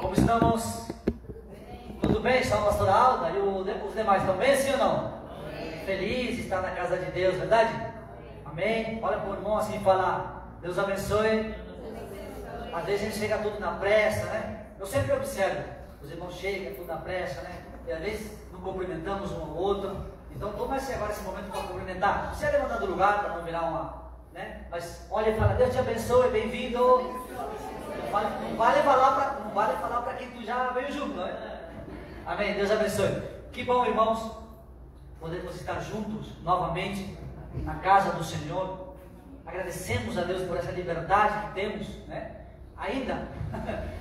Como estamos? Tudo bem? Só a pastora Alda e os demais estão bem, sim ou não? Feliz de estar na casa de Deus, verdade? Amém? Olha para o irmão assim e fala: Deus abençoe. Às vezes a gente chega tudo na pressa, né? Eu sempre observo, os irmãos chegam tudo na pressa, né? E às vezes não cumprimentamos um ao outro. Então toma agora esse momento para cumprimentar. Você é levantar do lugar para não virar uma, né? Mas olha e fala: Deus te abençoe, bem-vindo. Não vale falar para quem tu já veio junto, né? Amém? Deus abençoe. Que bom, irmãos, podemos estar juntos novamente na casa do Senhor. Agradecemos a Deus por essa liberdade que temos, né? Ainda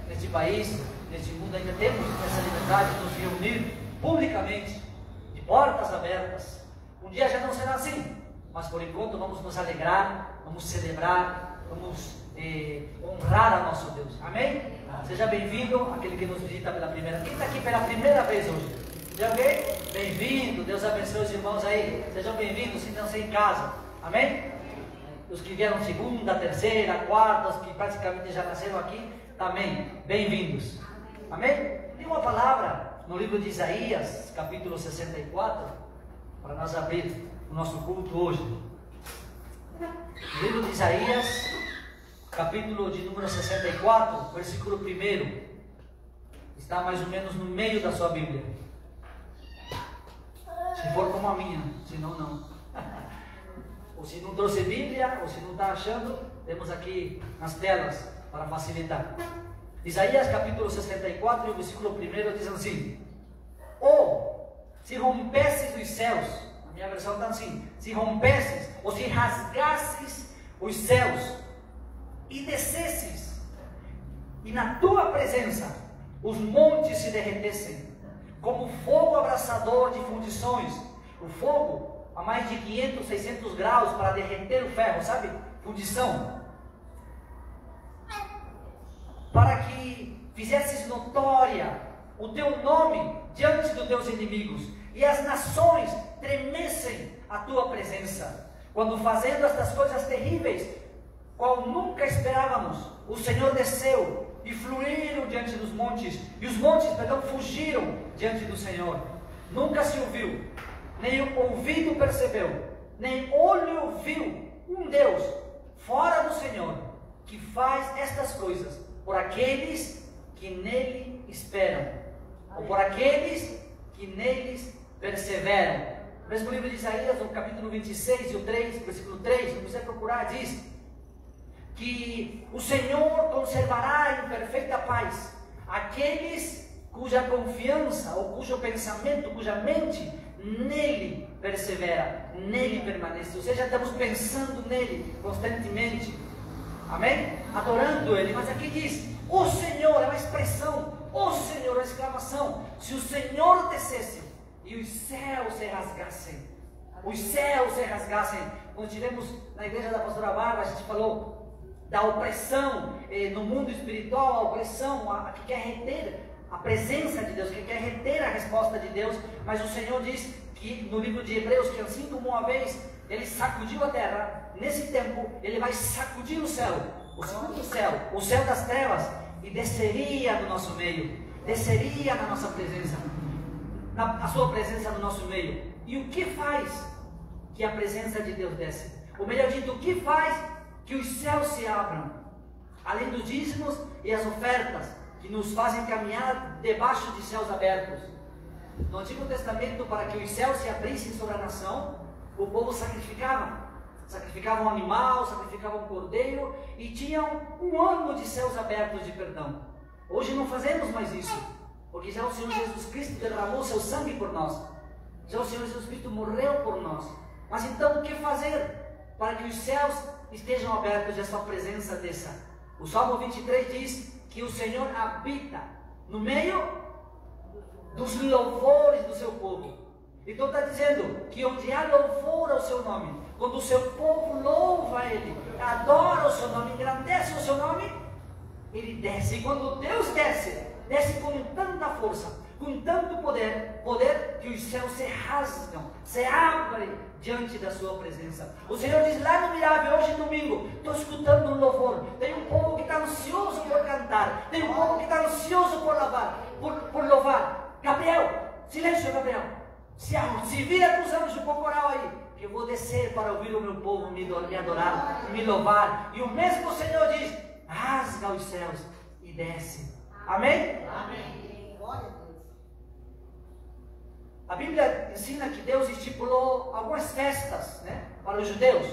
neste país, neste mundo, ainda temos essa liberdade de nos reunir publicamente, de portas abertas. Um dia já não será assim, mas por enquanto vamos nos alegrar, vamos celebrar, vamos honrar a nosso Deus. Amém? Seja bem-vindo, aquele que nos visita pela primeira. Quem está aqui pela primeira vez hoje? De alguém? Bem-vindo. Deus abençoe os irmãos aí. Sejam bem-vindos, sintam-se em casa. Amém? Os que vieram segunda, terceira, quarta, os que praticamente já nasceram aqui, também bem-vindos. Amém? Tem uma palavra no livro de Isaías, capítulo 64, para nós abrir o nosso culto hoje. No livro de Isaías, capítulo de número 64, versículo 1, está mais ou menos no meio da sua Bíblia. Se for como a minha, senão não. Ou se não trouxe Bíblia, ou se não está achando, temos aqui nas telas para facilitar. Isaías capítulo 64, e o versículo 1 diz assim: se rompesses os céus, a minha versão está assim: se rompesses, ou se rasgasses os céus, e descesses, e na tua presença os montes se derretessem, como fogo abrasador de fundições, o fogo a mais de 500, 600 graus para derreter o ferro, sabe? Fundição. Para que fizesses notória o teu nome diante dos teus inimigos, e as nações tremessem a tua presença, quando fazendo estas coisas terríveis, qual nunca esperávamos, o Senhor desceu e fluíram diante dos montes, e os montes, fugiram diante do Senhor. Nunca se ouviu, nem ouvido percebeu, nem olho viu um Deus fora do Senhor, que faz estas coisas por aqueles que nele esperam, ou por aqueles que neles perseveram. O mesmo livro de Isaías, no capítulo 26 e o 3, versículo 3, se você procurar, diz que o Senhor conservará em perfeita paz aqueles cuja confiança, ou cujo pensamento, cuja mente nele persevera, nele permanece. Ou seja, estamos pensando nele constantemente, amém? Adorando ele. Mas aqui diz: o Senhor, é uma expressão, o Senhor, é uma exclamação. Se o Senhor descesse e os céus se rasgassem, os céus se rasgassem. Quando estivemos na igreja da pastora Bárbara, a gente falou da opressão no mundo espiritual, a opressão que quer reter a presença de Deus, que quer reter a resposta de Deus. Mas o Senhor diz que no livro de Hebreus, que assim como uma vez ele sacudiu a terra, nesse tempo ele vai sacudir o céu, o segundo céu, o céu das trevas, e desceria no nosso meio, desceria na nossa presença, a sua presença no nosso meio. E o que faz que a presença de Deus desce? Ou melhor dito, o que faz que os céus se abram? Além dos dízimos e as ofertas, que nos fazem caminhar debaixo de céus abertos. No Antigo Testamento, para que os céus se abrissem sobre a nação, o povo sacrificava um animal, sacrificava um cordeiro, e tinham um ano de céus abertos de perdão. Hoje não fazemos mais isso, porque já o Senhor Jesus Cristo derramou seu sangue por nós, já o Senhor Jesus Cristo morreu por nós. Mas então o que fazer para que os céus estejam abertos e a sua presença desça? O Salmo 23 diz que o Senhor habita no meio dos louvores do seu povo. Então está dizendo que onde há louvor ao seu nome, quando o seu povo louva Ele, adora o seu nome, engrandece o seu nome, Ele desce. E quando Deus desce, desce com tanta força, com tanto poder que os céus se rasgam, se abrem diante da sua presença. O Senhor diz lá no Mirável, hoje domingo, estou escutando um louvor, tem um povo que está ansioso por cantar, tem um povo que está ansioso ansioso por louvar. Gabriel, silêncio, Gabriel. Se vira com os anjos pro coral aí, que eu vou descer para ouvir o meu povo me adorar, me louvar. E o mesmo Senhor diz: rasga os céus e desce. Amém? Amém. Glória a Deus. A Bíblia ensina que Deus estipulou algumas festas, né, para os judeus.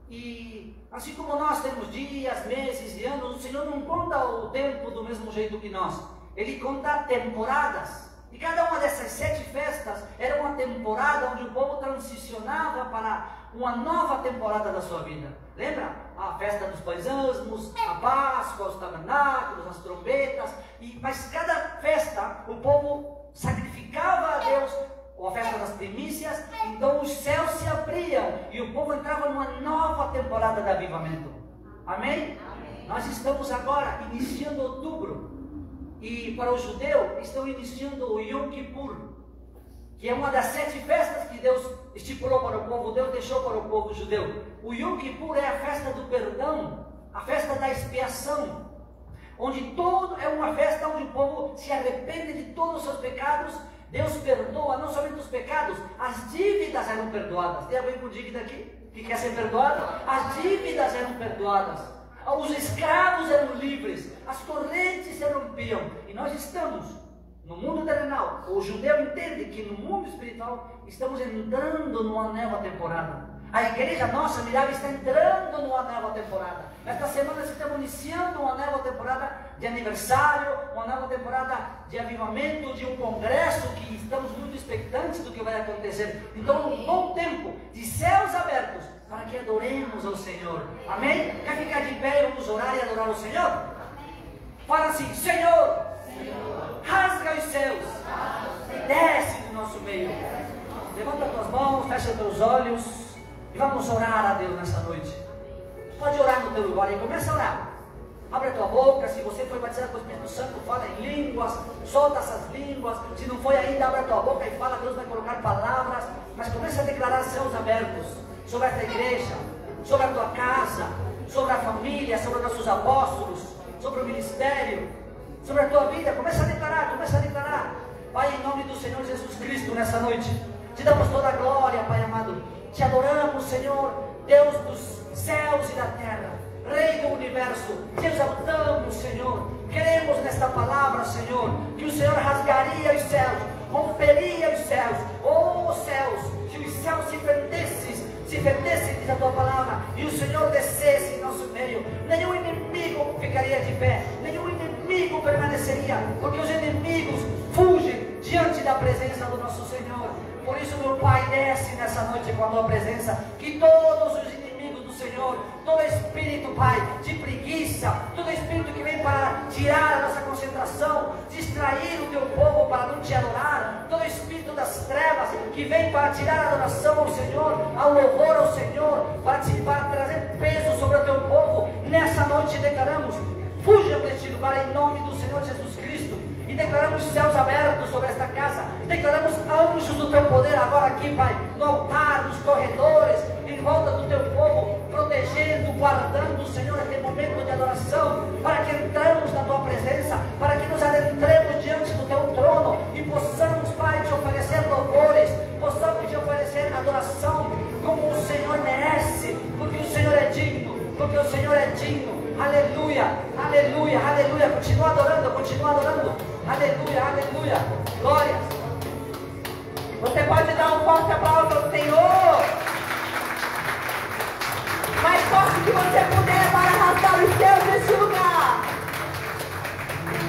E assim como nós temos dias, meses e anos, o Senhor não conta o tempo do mesmo jeito que nós. Ele conta temporadas. E cada uma dessas 7 festas era uma temporada onde o povo transicionava para uma nova temporada da sua vida. Lembra? A festa dos pães asmos, a Páscoa, os tabernáculos, as trombetas. Mas cada festa o povo sacrificava a Deus, ou a festa das primícias, então os céus se abriam e o povo entrava numa nova temporada de avivamento. Amém? Amém. Nós estamos agora iniciando outubro. E para o judeu estão iniciando o Yom Kippur, que é uma das 7 festas que Deus estipulou para o povo, Deus deixou para o povo judeu. O Yom Kippur é a festa do perdão, a festa da expiação, onde é uma festa onde o povo se arrepende de todos os seus pecados. Deus perdoa não somente os pecados, as dívidas eram perdoadas. Tem alguém com dívida aqui que quer ser perdoado? As dívidas eram perdoadas. Os escravos eram livres, as correntes se rompiam. E nós estamos no mundo terrenal. O judeu entende que no mundo espiritual estamos entrando numa nova temporada. A igreja nossa, Mirave, está entrando numa nova temporada. Esta semana estamos iniciando uma nova temporada de aniversário, uma nova temporada de avivamento, de um congresso que estamos muito expectantes do que vai acontecer. Então, um bom tempo de céus abertos para que adoremos ao Senhor. Amém? Quer ficar de pé e vamos orar e adorar o Senhor? Fala assim: Senhor, rasga os céus e desce do nosso meio. Levanta as tuas mãos, fecha os teus olhos e vamos orar a Deus nessa noite. Pode orar no teu lugar e começa a orar. Abre a tua boca. Se você foi batizado com o Espírito Santo, fala em línguas, solta essas línguas. Se não foi ainda, abre a tua boca e fala. Deus vai colocar palavras, mas começa a declarar céus abertos sobre esta igreja, sobre a tua casa, sobre a família, sobre os nossos apóstolos, sobre o ministério, sobre a tua vida. Começa a declarar, começa a declarar. Pai, em nome do Senhor Jesus Cristo, nessa noite, te damos toda a glória, Pai amado. Te adoramos, Senhor, Deus dos céus e da terra, Rei do universo. Te exaltamos, Senhor. Queremos nesta palavra, Senhor, que o Senhor rasgaria os céus, romperia os céus. Oh céus, que os céus se fendessem, diz a tua palavra, e o Senhor descesse em nosso meio. Nenhum inimigo ficaria de pé, nenhum inimigo permaneceria, porque os inimigos fugem diante da presença do nosso Senhor. Por isso, meu Pai, desce nessa noite com a tua presença, que todos os inimigos do Senhor, todo espírito, Pai, de preguiça, todo espírito que vem para tirar a nossa concentração, distrair o teu povo para não te adorar, todo espírito das trevas que vem para tirar a adoração ao Senhor, ao louvor ao Senhor, para trazer peso sobre o teu povo, nessa noite declaramos: fujam deste lugar em nome do Senhor Jesus Cristo. E declaramos céus abertos sobre esta casa. Declaramos anjos do teu poder agora aqui, Pai, no altar, nos corredores, em volta do teu povo, protegendo, guardando, Senhor, aquele momento de adoração, para que entremos na tua presença, para que nos adentremos diante do teu trono e possamos, Pai, te oferecer louvores, possamos te oferecer adoração como o Senhor merece, porque o Senhor é digno, porque o Senhor é digno. Aleluia, aleluia, aleluia. Continua adorando, continua adorando. Aleluia, aleluia. Glória. Você pode dar um forte aplauso ao Senhor. Mais forte que você puder para arrastar os céus neste lugar.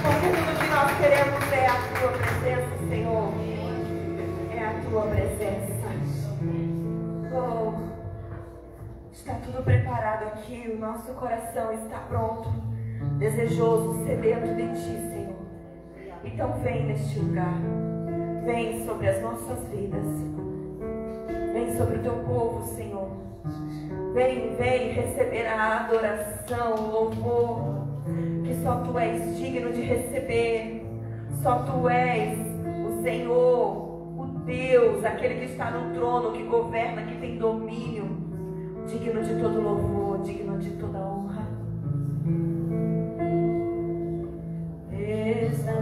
Porque tudo que nós queremos é a tua presença, Senhor. É a tua presença. Oh. Está tudo preparado aqui, o nosso coração está pronto, desejoso, sedento de Ti, Senhor. Então vem neste lugar, vem sobre as nossas vidas, vem sobre o Teu povo, Senhor. Vem receber a adoração, o louvor, que só Tu és digno de receber. Só Tu és o Senhor, o Deus, aquele que está no trono, que governa, que tem domínio. Digno de todo louvor, digno de toda honra.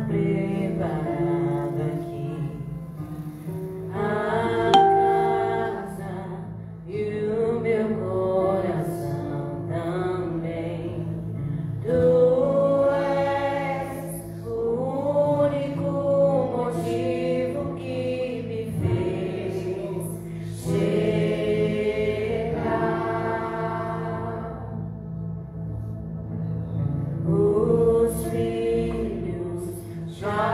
preparado aqui a casa e o meu coração também. Tu és o único motivo que me fez chegar. Os filhos já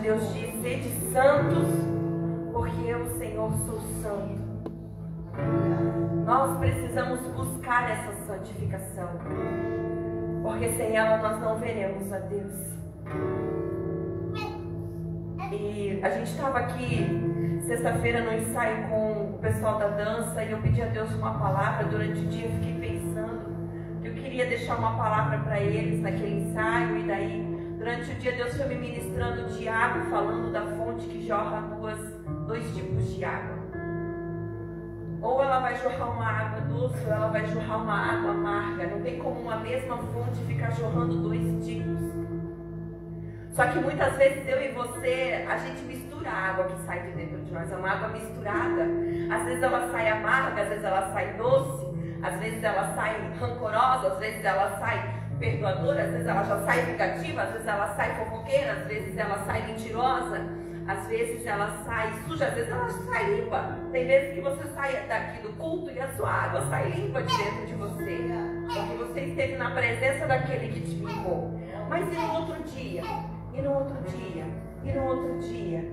Deus diz: sede santos, porque eu, Senhor, sou santo. Nós precisamos buscar essa santificação, porque sem ela nós não veremos a Deus. E a gente estava aqui sexta-feira no ensaio com o pessoal da dança, e eu pedi a Deus uma palavra durante o dia. Eu fiquei pensando que eu queria deixar uma palavra para eles naquele ensaio, e daí durante o dia Deus foi me ministrando de água, falando da fonte que jorra dois tipos de água. Ou ela vai jorrar uma água doce, ou ela vai jorrar uma água amarga. Não tem como uma mesma fonte ficar jorrando dois tipos. Só que muitas vezes eu e você, a gente mistura a água que sai de dentro de nós. É uma água misturada. Às vezes ela sai amarga, às vezes ela sai doce, às vezes ela sai rancorosa, às vezes ela sai perdoadora, às vezes ela já sai vingativa, às vezes ela sai fofoqueira, às vezes ela sai mentirosa, às vezes ela sai suja, às vezes ela sai limpa. Tem vezes que você sai daqui do culto e a sua água sai limpa de dentro de você, porque você esteve na presença daquele que te limpou. Mas e no outro dia? E no outro dia? E no outro dia?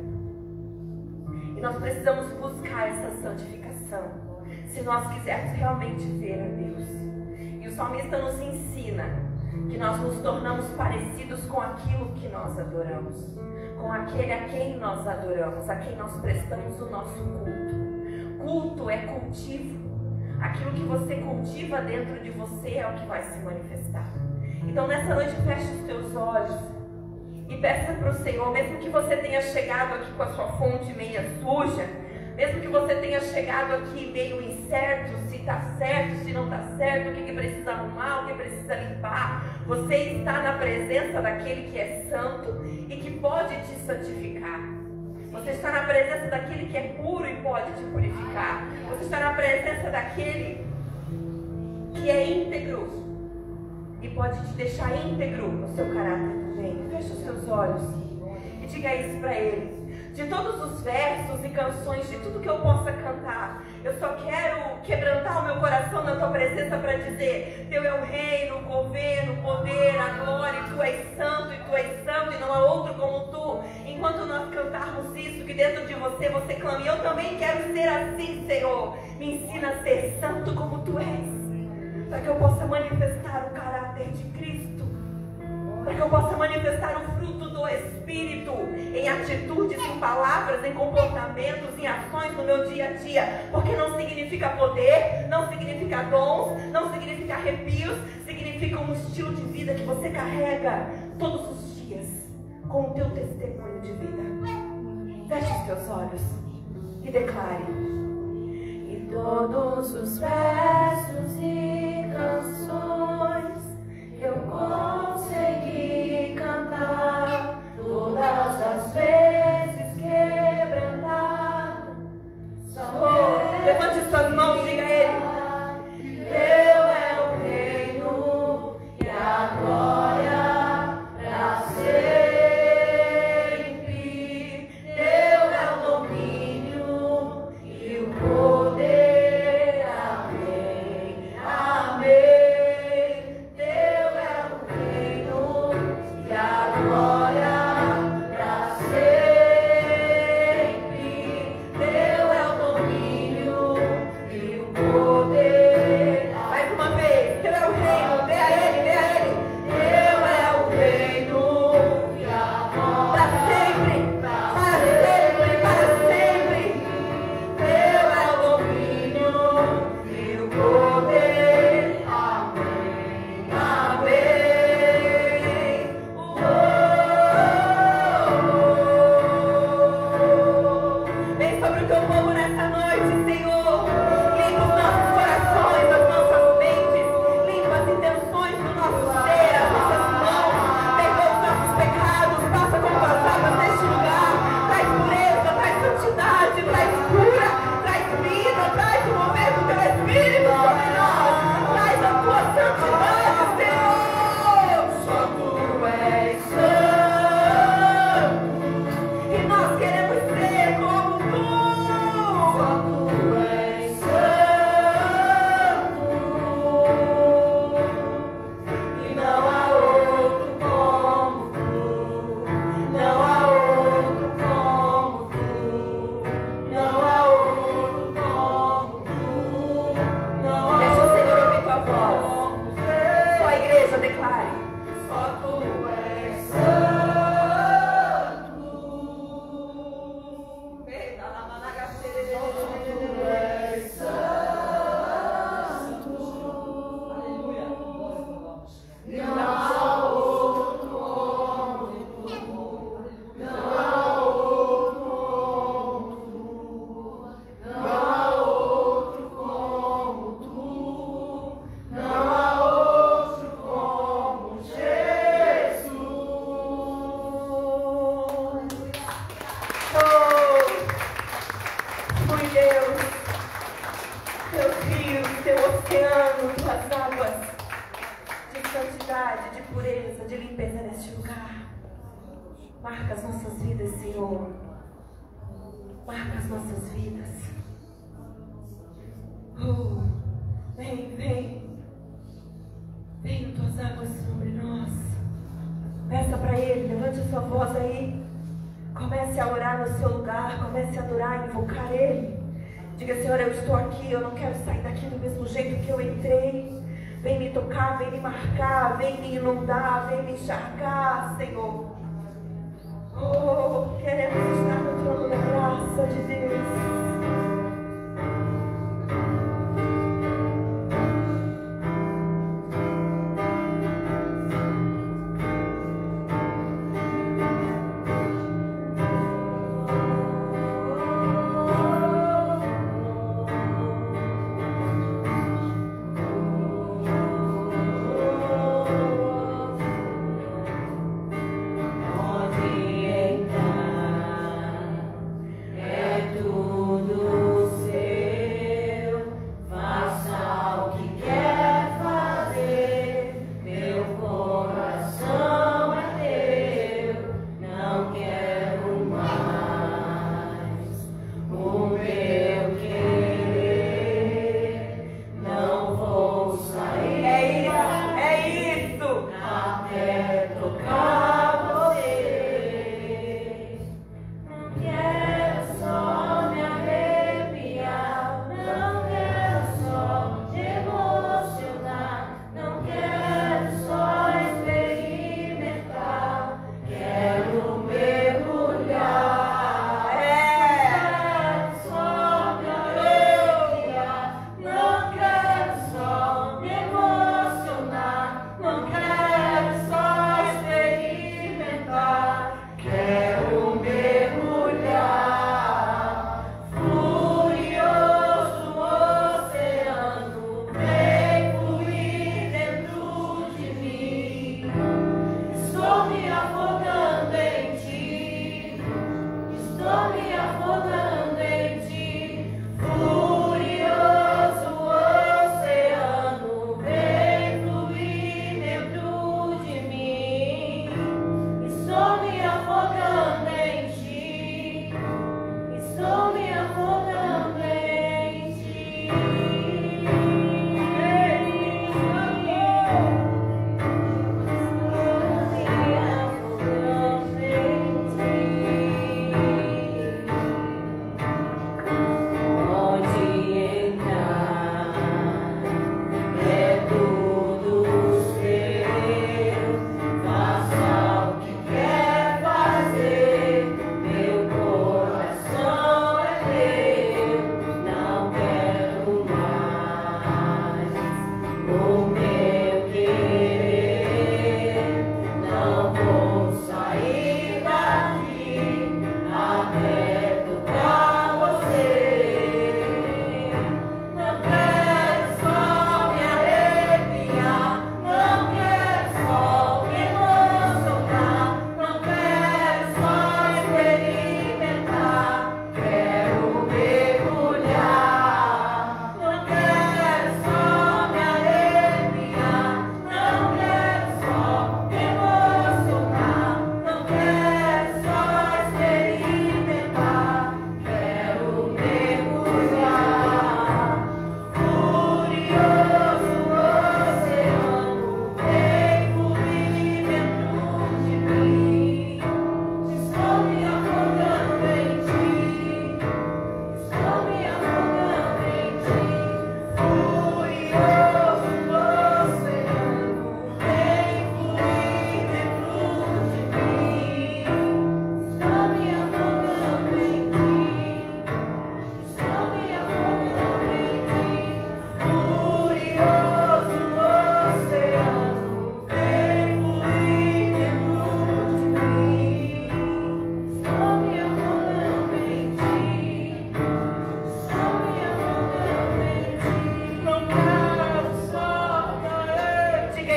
E nós precisamos buscar essa santificação, se nós quisermos realmente ver a Deus. E o salmista nos ensina que nós nos tornamos parecidos com aquilo que nós adoramos, com aquele a quem nós adoramos, a quem nós prestamos o nosso culto. Culto é cultivo. Aquilo que você cultiva dentro de você é o que vai se manifestar. Então nessa noite feche os teus olhos e peça para o Senhor, mesmo que você tenha chegado aqui com a sua fonte meia suja, mesmo que você tenha chegado aqui meio incerto, se está certo, se não está certo, o que precisa arrumar, o que precisa limpar, você está na presença daquele que é santo e que pode te santificar. Você está na presença daquele que é puro e pode te purificar. Você está na presença daquele que é íntegro e pode te deixar íntegro no seu caráter também. Feche os seus olhos e diga isso para ele. De todos os versos e canções, de tudo que eu possa cantar, eu só quero quebrantar o meu coração na tua presença para dizer: teu é o reino, o governo, o poder, a glória, e tu és santo, e não há outro como tu. Enquanto nós cantarmos isso, que dentro de você clame: eu também quero ser assim, Senhor. Me ensina a ser santo como tu és, para que eu possa manifestar o caráter de Cristo, para que eu possa manifestar o fruto do Espírito em atitudes, em palavras, em comportamentos, em ações no meu dia a dia. Porque não significa poder, não significa dons, não significa arrepios, significa um estilo de vida que você carrega todos os dias com o teu testemunho de vida. Feche os teus olhos e declare: e todos os versos e canções que eu consegui cantar, todas as vezes quebrantado, levante suas mãos e diga a ele: teu é o reino e a glória para sempre, teu é o domínio e o poder, amém, amém. declare: só tu és santo. Aleluia. Não há outro como tu. Não há outro como tu. Não há outro como tu. Não há outro como Jesus. Fui Deus, teus rios, teu oceano, tuas águas de santidade, de pureza, de limpeza neste lugar. Marca as nossas vidas, Senhor. Marca as nossas vidas. Vem, vem. Venham tuas águas sobre nós. Peça para Ele, levante a sua voz aí. Comece a orar no seu lugar, comece a adorar, invocar Ele. Diga: Senhor, eu estou aqui, eu não quero sair daqui do mesmo jeito que eu entrei. Vem me tocar, vem me marcar, vem me inundar, vem me encharcar, Senhor. Queremos estar no trono da graça de Deus. Onde entrar é tu.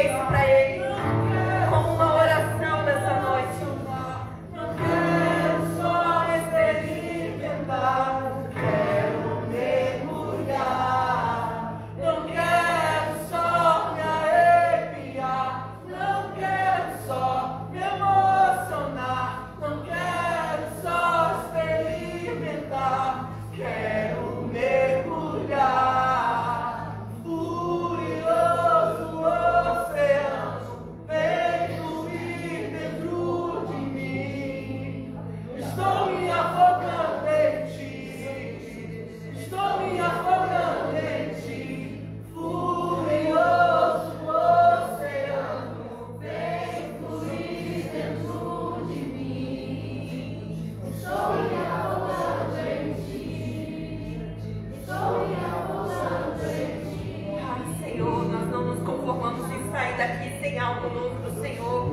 diga isso para Ele, como uma oração nessa noite. Não quero só experimentar, quero mergulhar. Não quero só me arrepiar, não quero só me emocionar, não quero só experimentar, quero mergulhar. Furioso oceano, vem fluir dentro de mim. Estou me afogando em ti, estou me afogando em ti. Furioso oceano, vem fluir dentro de mim. Estou me afogando em ti, estou me afogando em ti. Ai, Senhor, nós não nos conformamos em sair daqui sem algo novo do Senhor.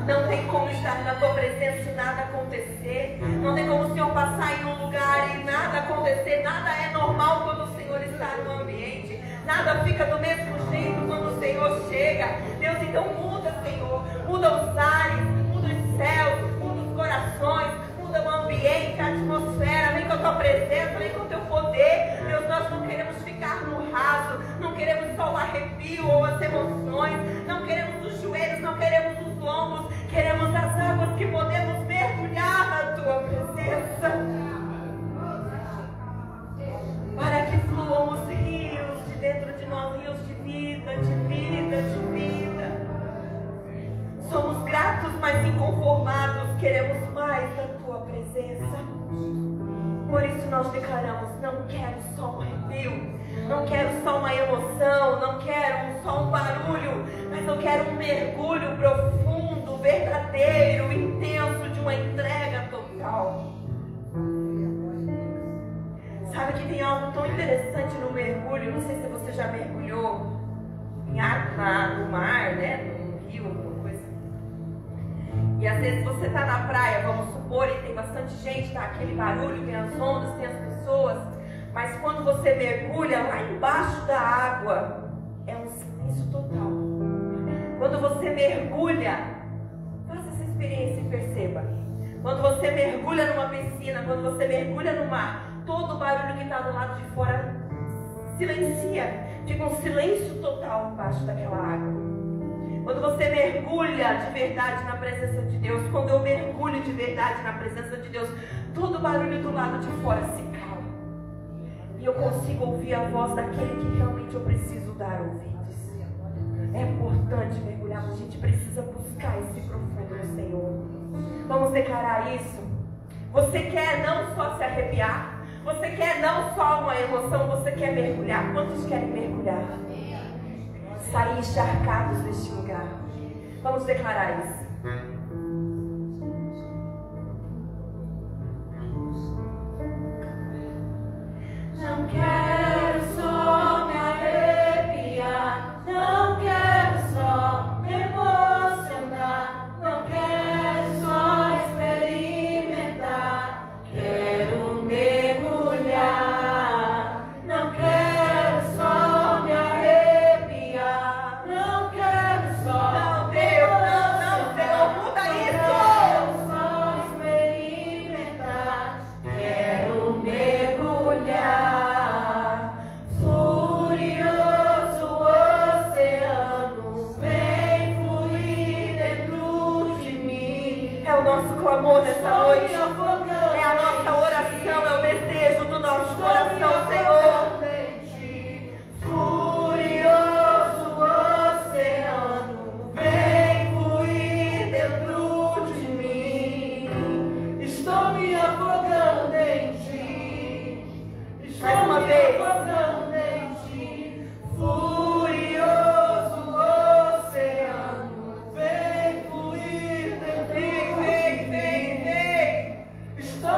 Não tem como estar na tua presença e nada acontecer. Não tem como o Senhor passar em um lugar e nada acontecer. Nada é normal quando o Senhor está no ambiente. Nada fica do mesmo jeito quando o Senhor chega. Deus, então muda, Senhor. Muda os ares, muda os céus, muda os corações, muda o ambiente, a atmosfera. Vem com a tua presença, vem com o teu poder. Deus, nós não queremos ficar no raso. Não queremos só o arrepio ou as emoções. Não queremos os joelhos, não queremos os lombos. Queremos as águas que podemos mergulhar na tua presença. Para que fluam os rios de dentro de nós, rios de vida, de vida, de vida. Somos gratos, mas inconformados. Queremos mais da tua presença. Por isso nós declaramos: não quero só um arrepio, não quero só uma emoção, não quero só um barulho, mas eu quero um mergulho profundo, verdadeiro, intenso, de uma entrega total. Sabe que tem algo tão interessante no mergulho? Não sei se você já mergulhou em água, no mar, né? No rio, alguma coisa. E às vezes você está na praia, vamos supor, e tem bastante gente, tá aquele barulho, tem as ondas, tem as pessoas. Mas quando você mergulha lá embaixo da água, é um silêncio total. Quando você mergulha, faça essa experiência e perceba. Quando você mergulha numa piscina, quando você mergulha no mar, todo o barulho que está do lado de fora silencia. Fica um silêncio total embaixo daquela água. Quando você mergulha de verdade na presença de Deus, quando eu mergulho de verdade na presença de Deus, todo o barulho do lado de fora se cala. E eu consigo ouvir a voz daquele que realmente eu preciso dar ouvidos. É importante mergulhar, mas a gente precisa buscar esse profundo no Senhor. Vamos declarar isso. Você quer não só se arrepiar, você quer não só uma emoção, você quer mergulhar. Quantos querem mergulhar? Sair encharcados deste lugar. Vamos declarar isso. Não quero só me arrepiar, não quero só me emocionar, não quero só experimentar, quero mergulhar. Não quero só me arrepiar, não quero só. Não, Deus, não, Senhor, muda isso. Só experimentar, quero mergulhar. Furioso oceano, vem fluir dentro de mim. É o nosso clamor nessa noite. Estou me afogando É a nossa oração, é o desejo do nosso Estou me coração, Senhor. afogando em ti. Furioso oceano, vem fluir dentro de mim. Estou me afogando em ti. Estou Mais uma me vez. afogando em ti. Furioso oceano, vem fluir dentro de mim. Estou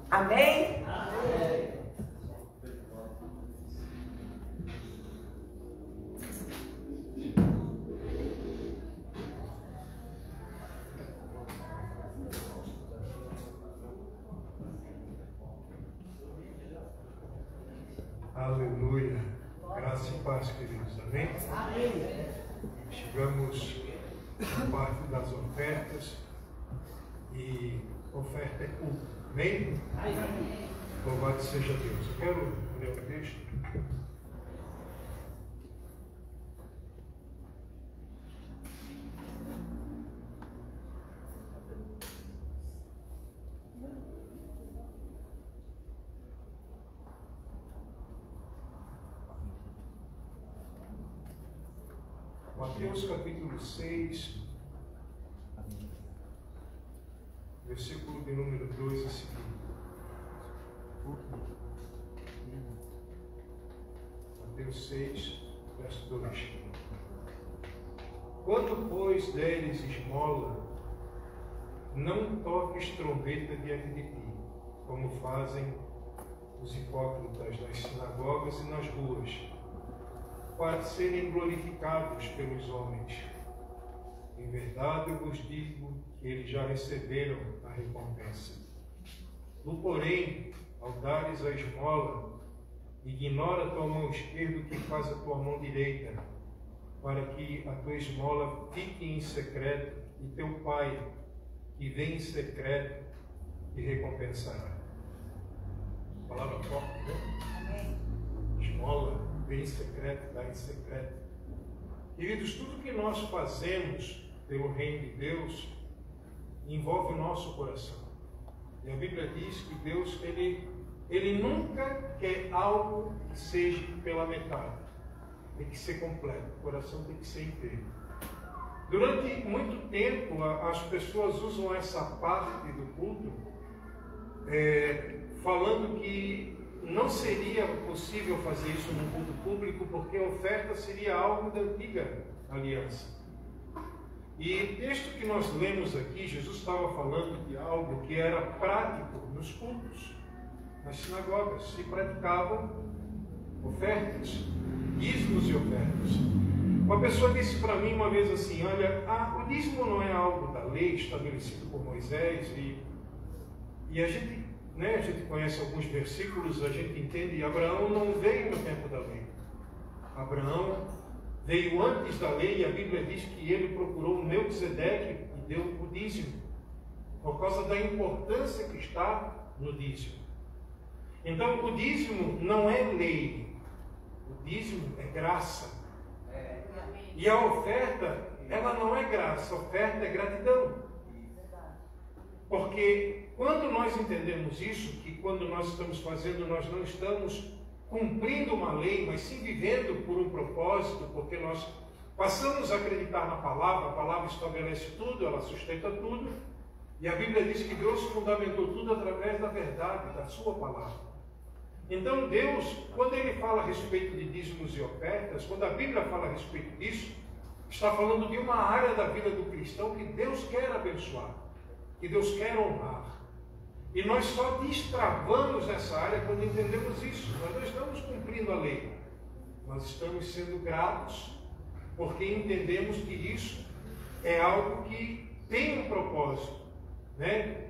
Amém? Aleluia. Graça e paz, queridos. Amém? Amém. Chegamos à parte das ofertas. E oferta é culto. Amém? Amém. Louvado seja Deus. Eu quero ler um texto. Mateus capítulo 6, versículo de número 2 a seguir. Mateus 6, verso 2. Quando, pois, deres esmola, não toques trombeta diante de ti, como fazem os hipócritas nas sinagogas e nas ruas, para serem glorificados pelos homens. Em verdade, eu vos digo que eles já receberam a recompensa. Tu, porém, ao dares a esmola, ignora a tua mão esquerda o que faz a tua mão direita, para que a tua esmola fique em secreto, e teu Pai, que vem em secreto, te recompensará. Palavra forte, né? Esmola, vem em secreto, dá em secreto. Queridos, tudo que nós fazemos pelo reino de Deus envolve o nosso coração. E a Bíblia diz que Deus, Ele nunca quer algo que seja pela metade. Tem que ser completo, o coração tem que ser inteiro. Durante muito tempo, as pessoas usam essa parte do culto falando que não seria possível fazer isso num culto público porque a oferta seria algo da antiga aliança. E o texto que nós lemos aqui, Jesus estava falando de algo que era prático nos cultos, nas sinagogas. Se praticavam ofertas, dízimos e ofertas. Uma pessoa disse para mim uma vez assim, olha, o dízimo não é algo da lei estabelecido por Moisés, e a gente conhece alguns versículos, a gente entende, Abraão não veio no tempo da lei. Abraão veio antes da lei, e a Bíblia diz que ele procurou Melquisedeque e deu o dízimo, por causa da importância que está no dízimo. Então, o dízimo não é lei, o dízimo é graça. E a oferta, ela não é graça, a oferta é gratidão. Porque quando nós entendemos isso, que quando nós estamos fazendo, nós não estamos cumprindo uma lei, mas sim vivendo por um propósito, porque nós passamos a acreditar na palavra, a palavra estabelece tudo, ela sustenta tudo, e a Bíblia diz que Deus fundamentou tudo através da verdade, da sua palavra. Então Deus, quando Ele fala a respeito de dízimos e ofertas, quando a Bíblia fala a respeito disso, está falando de uma área da vida do cristão que Deus quer abençoar, que Deus quer honrar. E nós só destravamos essa área quando entendemos isso. Nós não estamos cumprindo a lei, nós estamos sendo gratos, porque entendemos que isso é algo que tem um propósito, né?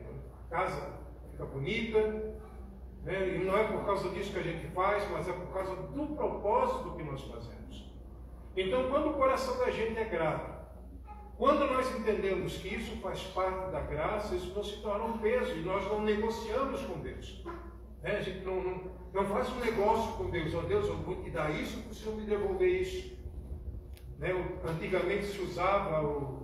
A casa fica bonita, e não é por causa disso que a gente faz, mas é por causa do propósito que nós fazemos. Então, quando o coração da gente é grato, quando nós entendemos que isso faz parte da graça, isso não se torna um peso, e nós não negociamos com Deus. A gente não faz um negócio com Deus. Ó Deus, eu vou te dar isso para o Senhor me devolver isso. Antigamente se usava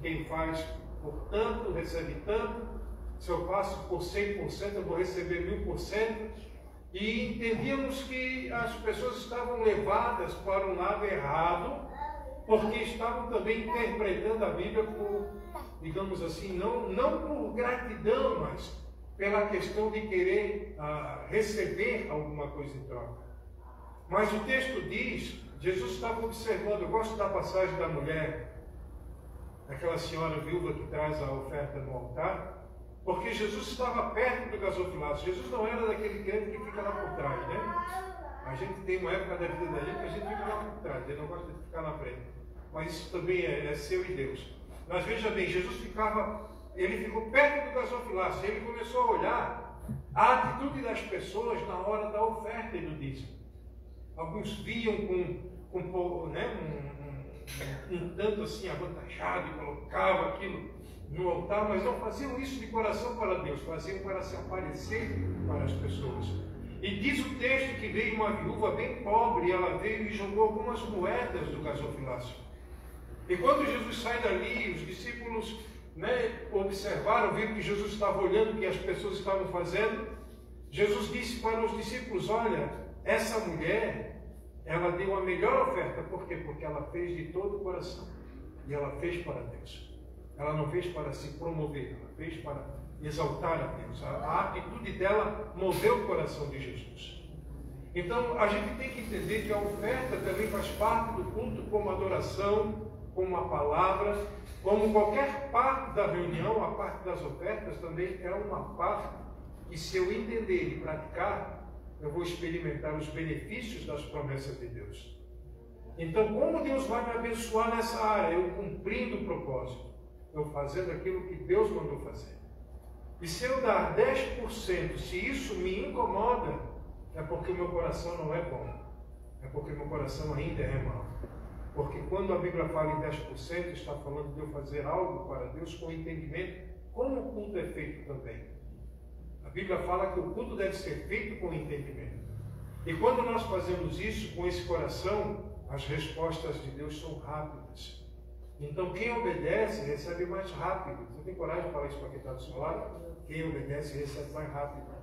quem faz por tanto, recebe tanto. Se eu faço por 100%, eu vou receber 1000%. E entendíamos que as pessoas estavam levadas para um lado errado, porque estavam também interpretando a Bíblia por, digamos assim, não por gratidão, mas pela questão de querer receber alguma coisa em troca. Mas o texto diz, Jesus estava observando, eu gosto da passagem da mulher, daquela senhora viúva que traz a oferta no altar, porque Jesus estava perto do gasofilaço. Jesus não era daquele crente que fica lá por trás, né? A gente tem uma época da vida da gente que a gente fica lá por trás, ele não gosta de ficar na frente. Mas isso também é seu e Deus. Mas veja bem, Jesus ele ficou perto do gasofilaço, ele começou a olhar a atitude das pessoas na hora da oferta e do dízimo. Alguns viam com um tanto assim avantajado e colocavam aquilo no altar, mas não faziam isso de coração para Deus, faziam para se aparecer para as pessoas. E diz o texto que veio uma viúva bem pobre, e ela veio e jogou algumas moedas do gasofilácio. E quando Jesus sai dali, os discípulos observaram, viram que Jesus estava olhando o que as pessoas estavam fazendo. Jesus disse para os discípulos, olha, essa mulher, ela deu a melhor oferta. Por quê? Porque ela fez de todo o coração. E ela fez para Deus. Ela não fez para se promover, ela fez para exaltar a Deus. A atitude dela moveu o coração de Jesus. Então, a gente tem que entender que a oferta também faz parte do culto como adoração, como uma palavra, como qualquer parte da reunião, a parte das ofertas também é uma parte que, se eu entender e praticar, eu vou experimentar os benefícios das promessas de Deus. Então, como Deus vai me abençoar nessa área? Eu cumprindo o propósito, eu fazendo aquilo que Deus mandou fazer. E se eu dar 10%, se isso me incomoda, é porque o meu coração não é bom. É porque o meu coração ainda é mau. Porque quando a Bíblia fala em 10%, está falando de eu fazer algo para Deus com entendimento, como o culto é feito também. A Bíblia fala que o culto deve ser feito com entendimento. E quando nós fazemos isso com esse coração, as respostas de Deus são rápidas. Então, quem obedece, recebe mais rápido. Você tem coragem de falar isso para quem está do seu lado? Quem obedece, recebe mais rápido.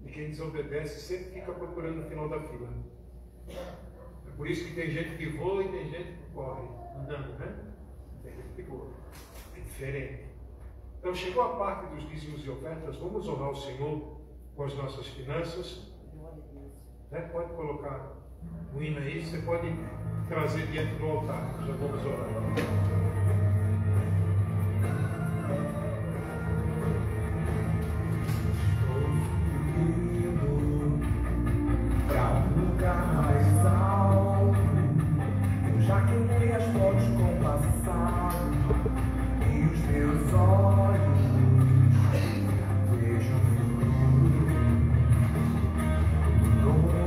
E quem desobedece, sempre fica procurando no final da fila. É por isso que tem gente que voa e tem gente que corre. Andando, né? Tem gente que voa. É diferente. Então, chegou a parte dos dízimos e ofertas. Vamos honrar o Senhor com as nossas finanças. Né? Pode colocar o hino aí, você pode trazer diante do altar. Já vamos orar. Pra um lugar mais alto, eu já queimei as fotos com o passado e os meus olhos vejam o futuro. Novo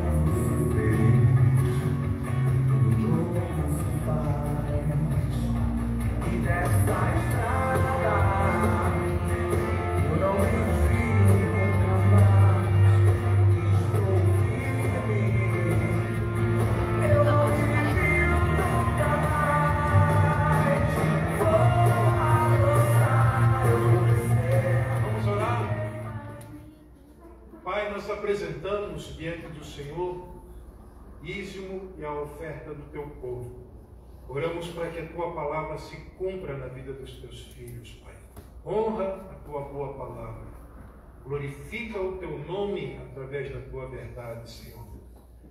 se fez, novo se faz, e dessa estrada eu não desvio nunca mais. Estou firme, eu não desvio nunca mais. Vou avançar, eu vou crescer. Vamos orar? Pai, nós apresentamos diante do Senhor dízimo e a oferta do teu povo. Oramos para que a tua palavra se cumpra na vida dos teus filhos, Pai. Honra a tua boa palavra. Glorifica o teu nome através da tua verdade, Senhor.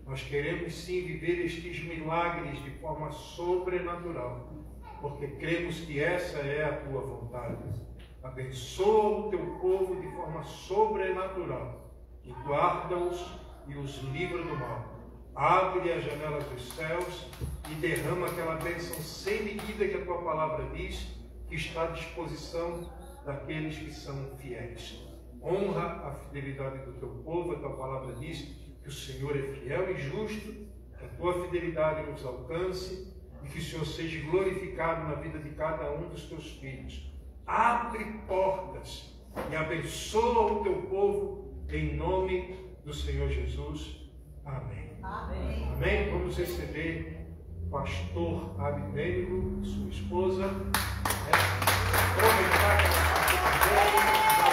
Nós queremos sim viver estes milagres de forma sobrenatural, porque cremos que essa é a tua vontade. Abençoa o teu povo de forma sobrenatural e guarda-os e os livra do mal. Abre as janelas dos céus e derrama aquela bênção sem medida que a tua palavra diz, que está à disposição daqueles que são fiéis. Honra a fidelidade do teu povo. A tua palavra diz que o Senhor é fiel e justo, que a tua fidelidade nos alcance e que o Senhor seja glorificado na vida de cada um dos teus filhos. Abre portas e abençoa o teu povo em nome do Senhor Jesus. Amém. Amém. Amém. Vamos receber o pastor Abimênico e sua esposa. Aproveitar que ela está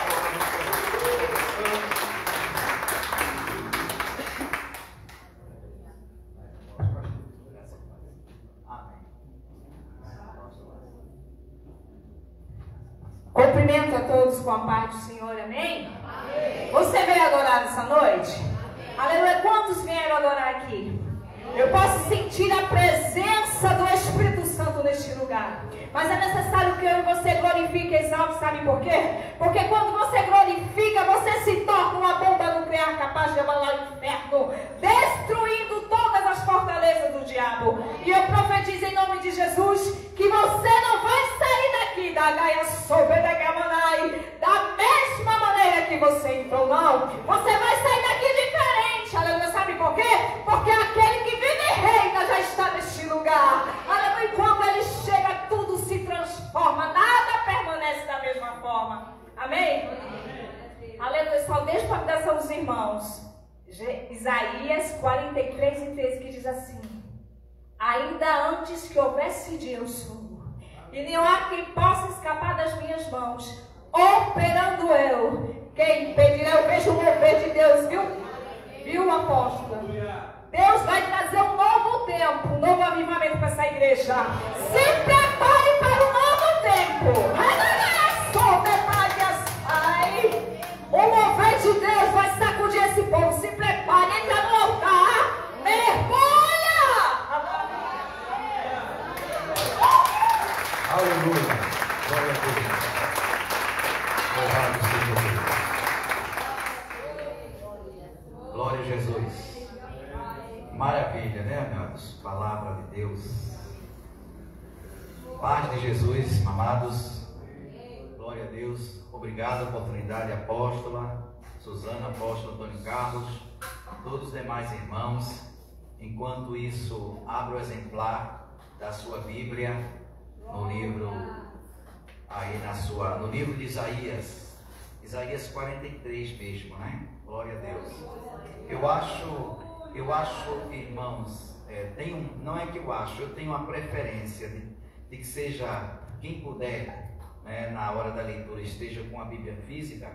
Cumprimento a todos com a paz do Senhor, amém? Amém. Você veio adorar essa noite? Amém. Aleluia. Quantos vieram adorar aqui? Eu posso sentir a presença do Espírito Santo neste lugar. Mas é necessário que eu e você glorifique e exalte, sabe por quê? Porque quando você glorifica, você se torna uma bomba nuclear capaz de abalar o inferno, destruindo todas as fortalezas do diabo. E eu profetizo em nome de Jesus que você não vai sair daqui da Gaia Sober da Gamanai da mesma maneira que você entrou, não. Você vai sair daqui diferente, aleluia. Sabe por quê? Porque aquele que vive e reina já está neste lugar, aleluia. E quando ele chega, tudo se transforma, nada permanece da mesma forma, amém? Aleluia. Só deixa para dar aos irmãos Isaías 43 e 13, que diz assim: ainda antes que houvesse dia eu sou, e não há quem possa escapar das minhas mãos. Operando eu, quem impedirá? Eu vejo o mover de Deus, viu, apóstolo? Deus vai trazer um novo tempo, um novo avivamento para essa igreja. Se prepare para um novo tempo. O mover de Deus vai sacudir esse povo. Se prepare, entre Maravilha, né, amados? Palavra de Deus. Paz de Jesus, amados. Glória a Deus. Obrigado a oportunidade, apóstola Suzana, apóstolo Antônio Carlos, todos os demais irmãos. Enquanto isso, abra o exemplar da sua Bíblia no livro no livro de Isaías 43 mesmo, né? Glória a Deus. Eu acho, irmãos, não é que eu acho, eu tenho uma preferência de que seja, quem puder, né, na hora da leitura, esteja com a Bíblia física,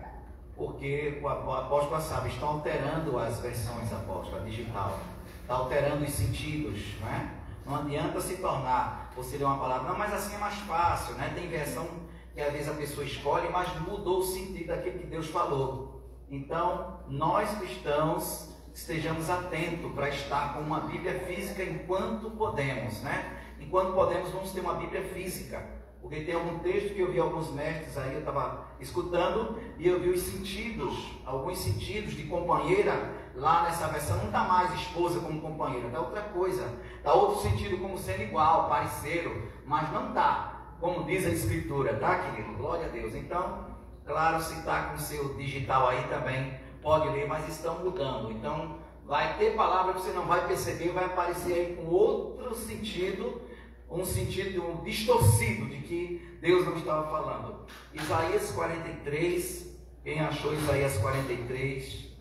porque o apóstolo sabe, estão alterando as versões, apóstolo, a digital, está alterando os sentidos, né? Não adianta se tornar, você lê uma palavra, não, mas assim é mais fácil, né? Tem versão que às vezes a pessoa escolhe, mas mudou o sentido daquilo que Deus falou. Então, nós cristãos estejamos atentos para estar com uma Bíblia física enquanto podemos, né? Enquanto podemos, vamos ter uma Bíblia física, porque tem algum texto que eu vi alguns mestres aí, eu estava escutando, e eu vi os sentidos, alguns sentidos de companheira, lá nessa versão não está mais esposa como companheira, está outra coisa, está outro sentido como sendo igual, parceiro, mas não está, como diz a Escritura, tá, querido? Glória a Deus. Então, claro, se está com o seu digital aí também, pode ler, mas estão mudando. Então, vai ter palavra que você não vai perceber, vai aparecer aí com outro sentido, um sentido distorcido de que Deus não estava falando. Isaías 43, quem achou Isaías 43?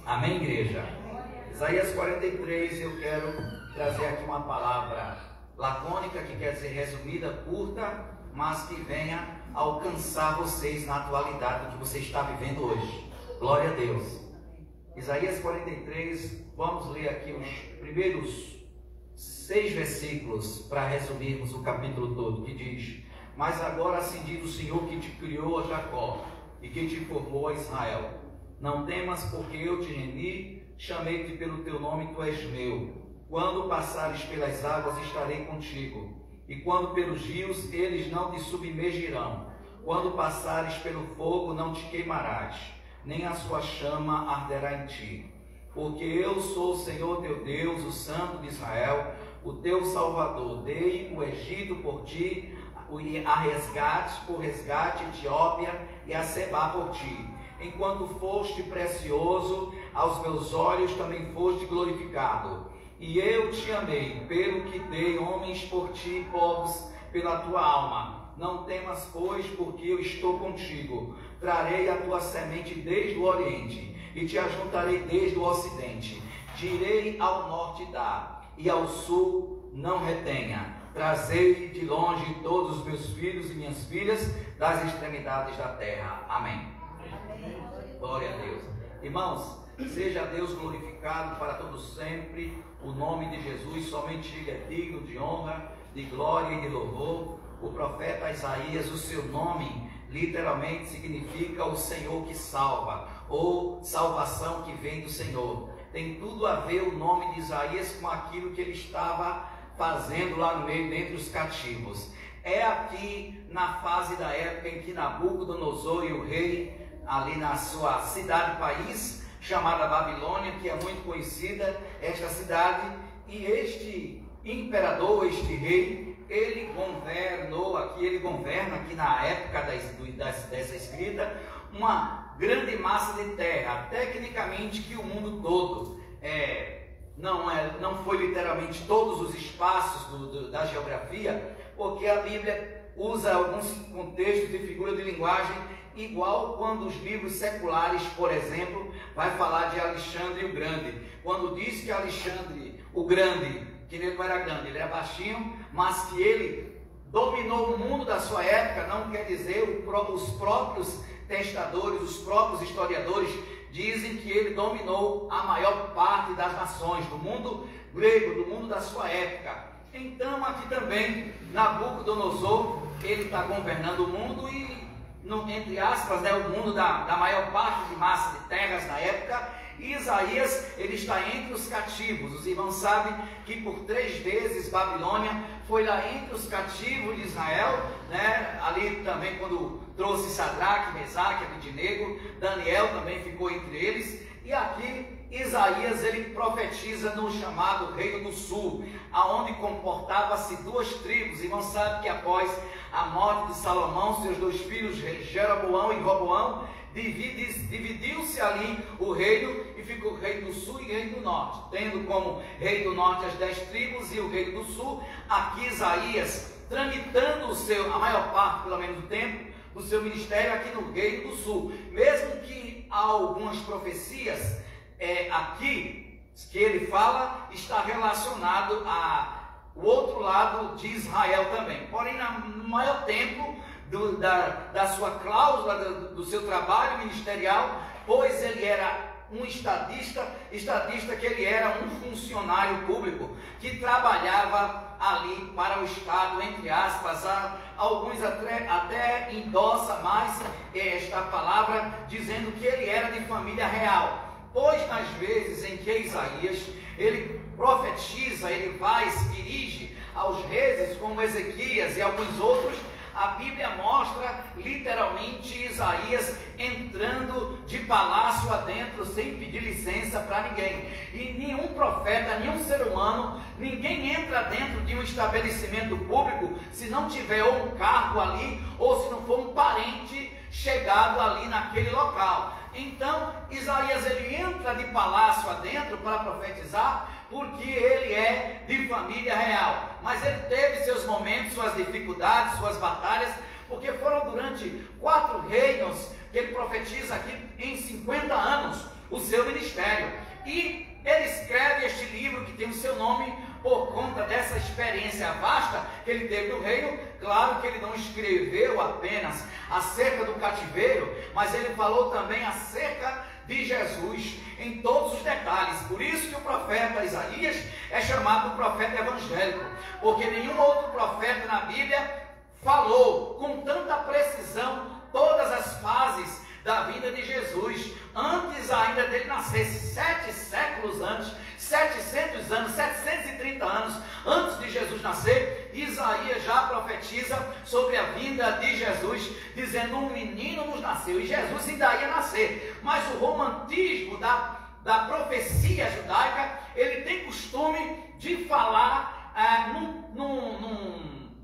Amém, igreja? Isaías 43, eu quero trazer aqui uma palavra lacônica, que quer dizer resumida, curta, mas que venha alcançar vocês na atualidade do que você está vivendo hoje. Glória a Deus. Isaías 43, vamos ler aqui os primeiros 6 versículos para resumirmos o capítulo todo, que diz: mas agora assim diz o Senhor que te criou a Jacó e que te formou a Israel: não temas, porque eu te remi, chamei-te pelo teu nome, tu és meu. Quando passares pelas águas, estarei contigo, e quando pelos rios, eles não te submergirão. Quando passares pelo fogo, não te queimarás, nem a sua chama arderá em ti. Porque eu sou o Senhor teu Deus, o Santo de Israel, o teu Salvador. Dei o Egito por ti, por resgate, Etiópia e a Sebá por ti. Enquanto foste precioso aos meus olhos, também foste glorificado. E eu te amei, pelo que dei homens por ti, povos pela tua alma. Não temas, pois, porque eu estou contigo. Trarei a tua semente desde o oriente, e te ajuntarei desde o ocidente. Direi ao norte dá, e ao sul não retenha. Trazei de longe todos os meus filhos e minhas filhas das extremidades da terra. Amém. Glória a Deus. Irmãos, seja Deus glorificado para todos sempre. O nome de Jesus, somente Ele é digno de honra, de glória e de louvor. O profeta Isaías, o seu nome literalmente significa o Senhor que salva, ou salvação que vem do Senhor. Tem tudo a ver o nome de Isaías com aquilo que ele estava fazendo lá no meio, dentre os cativos. É aqui na fase da época em que Nabucodonosor e o rei, ali na sua cidade-país, chamada Babilônia, que é muito conhecida, esta cidade, e este imperador, este rei, ele governa aqui na época dessa escrita, uma grande massa de terra, tecnicamente que o mundo todo, não foi literalmente todos os espaços da geografia, porque a Bíblia usa alguns contextos e figuras de linguagem igual quando os livros seculares, por exemplo, vai falar de Alexandre o Grande. Quando diz que Alexandre o Grande, que ele não era grande, ele era baixinho, mas que ele dominou o mundo da sua época, não quer dizer, os próprios testadores, os próprios historiadores dizem que ele dominou a maior parte das nações, do mundo grego, do mundo da sua época. Então aqui também, Nabucodonosor, ele está governando o mundo e, entre aspas, o mundo da maior parte de massa de terras na época. E Isaías, ele está entre os cativos. Os irmãos sabem que por 3 vezes Babilônia foi lá entre os cativos de Israel, né? Ali também quando trouxe Sadraque, Mesaque, Abednego, Daniel também ficou entre eles. E aqui Isaías ele profetiza no chamado Reino do Sul, aonde comportava-se duas tribos. Irmão, sabe que após a morte de Salomão, seus dois filhos, Jeroboão e Roboão, dividiu-se ali o reino e ficou o Reino do Sul e o Reino do Norte, tendo como Reino do Norte as 10 tribos e o Reino do Sul. Aqui Isaías, tramitando a maior parte, pelo menos do tempo, do seu ministério aqui no Reino do Sul, mesmo que há algumas profecias aqui que ele fala, está relacionado ao outro lado de Israel também. Porém, no maior tempo da sua cláusula, do seu trabalho ministerial, pois ele era um estadista que ele era um funcionário público, que trabalhava ali para o Estado, entre aspas. Alguns até endossam mais esta palavra, dizendo que ele era de família real. Pois nas vezes em que Isaías, ele profetiza, ele vai, se dirige aos reis como Ezequias e alguns outros, a Bíblia mostra literalmente Isaías entrando de palácio adentro sem pedir licença para ninguém. E nenhum profeta, nenhum ser humano, ninguém entra dentro de um estabelecimento público se não tiver ou um cargo ali ou se não for um parente chegado ali naquele local. Então Isaías ele entra de palácio adentro para profetizar, porque ele é de família real. Mas ele teve seus momentos, suas dificuldades, suas batalhas, porque foram durante 4 reinos que ele profetiza aqui em 50 anos o seu ministério. E ele escreve este livro que tem o seu nome por conta dessa experiência vasta que ele teve no reino. Claro que ele não escreveu apenas acerca do cativeiro, mas ele falou também acerca de Jesus em todos os detalhes. Por isso que o profeta Isaías é chamado profeta evangélico, porque nenhum outro profeta na Bíblia falou com tanta precisão todas as fases da vida de Jesus, antes ainda dele nascer, 7 séculos antes, 700 anos, 730 anos antes de Jesus nascer, Isaías já profetiza sobre a vinda de Jesus, dizendo: um menino nos nasceu, e Jesus ainda ia nascer. Mas o romantismo da profecia judaica, ele tem costume de falar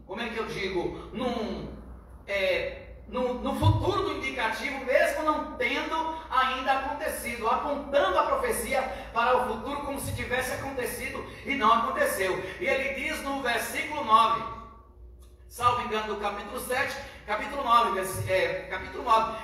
como é que eu digo, no futuro do indicativo, mesmo não tendo ainda acontecido, apontando a profecia para o futuro como se tivesse acontecido e não aconteceu. E ele diz no versículo 9, salvo engano, do capítulo 7, capítulo 9,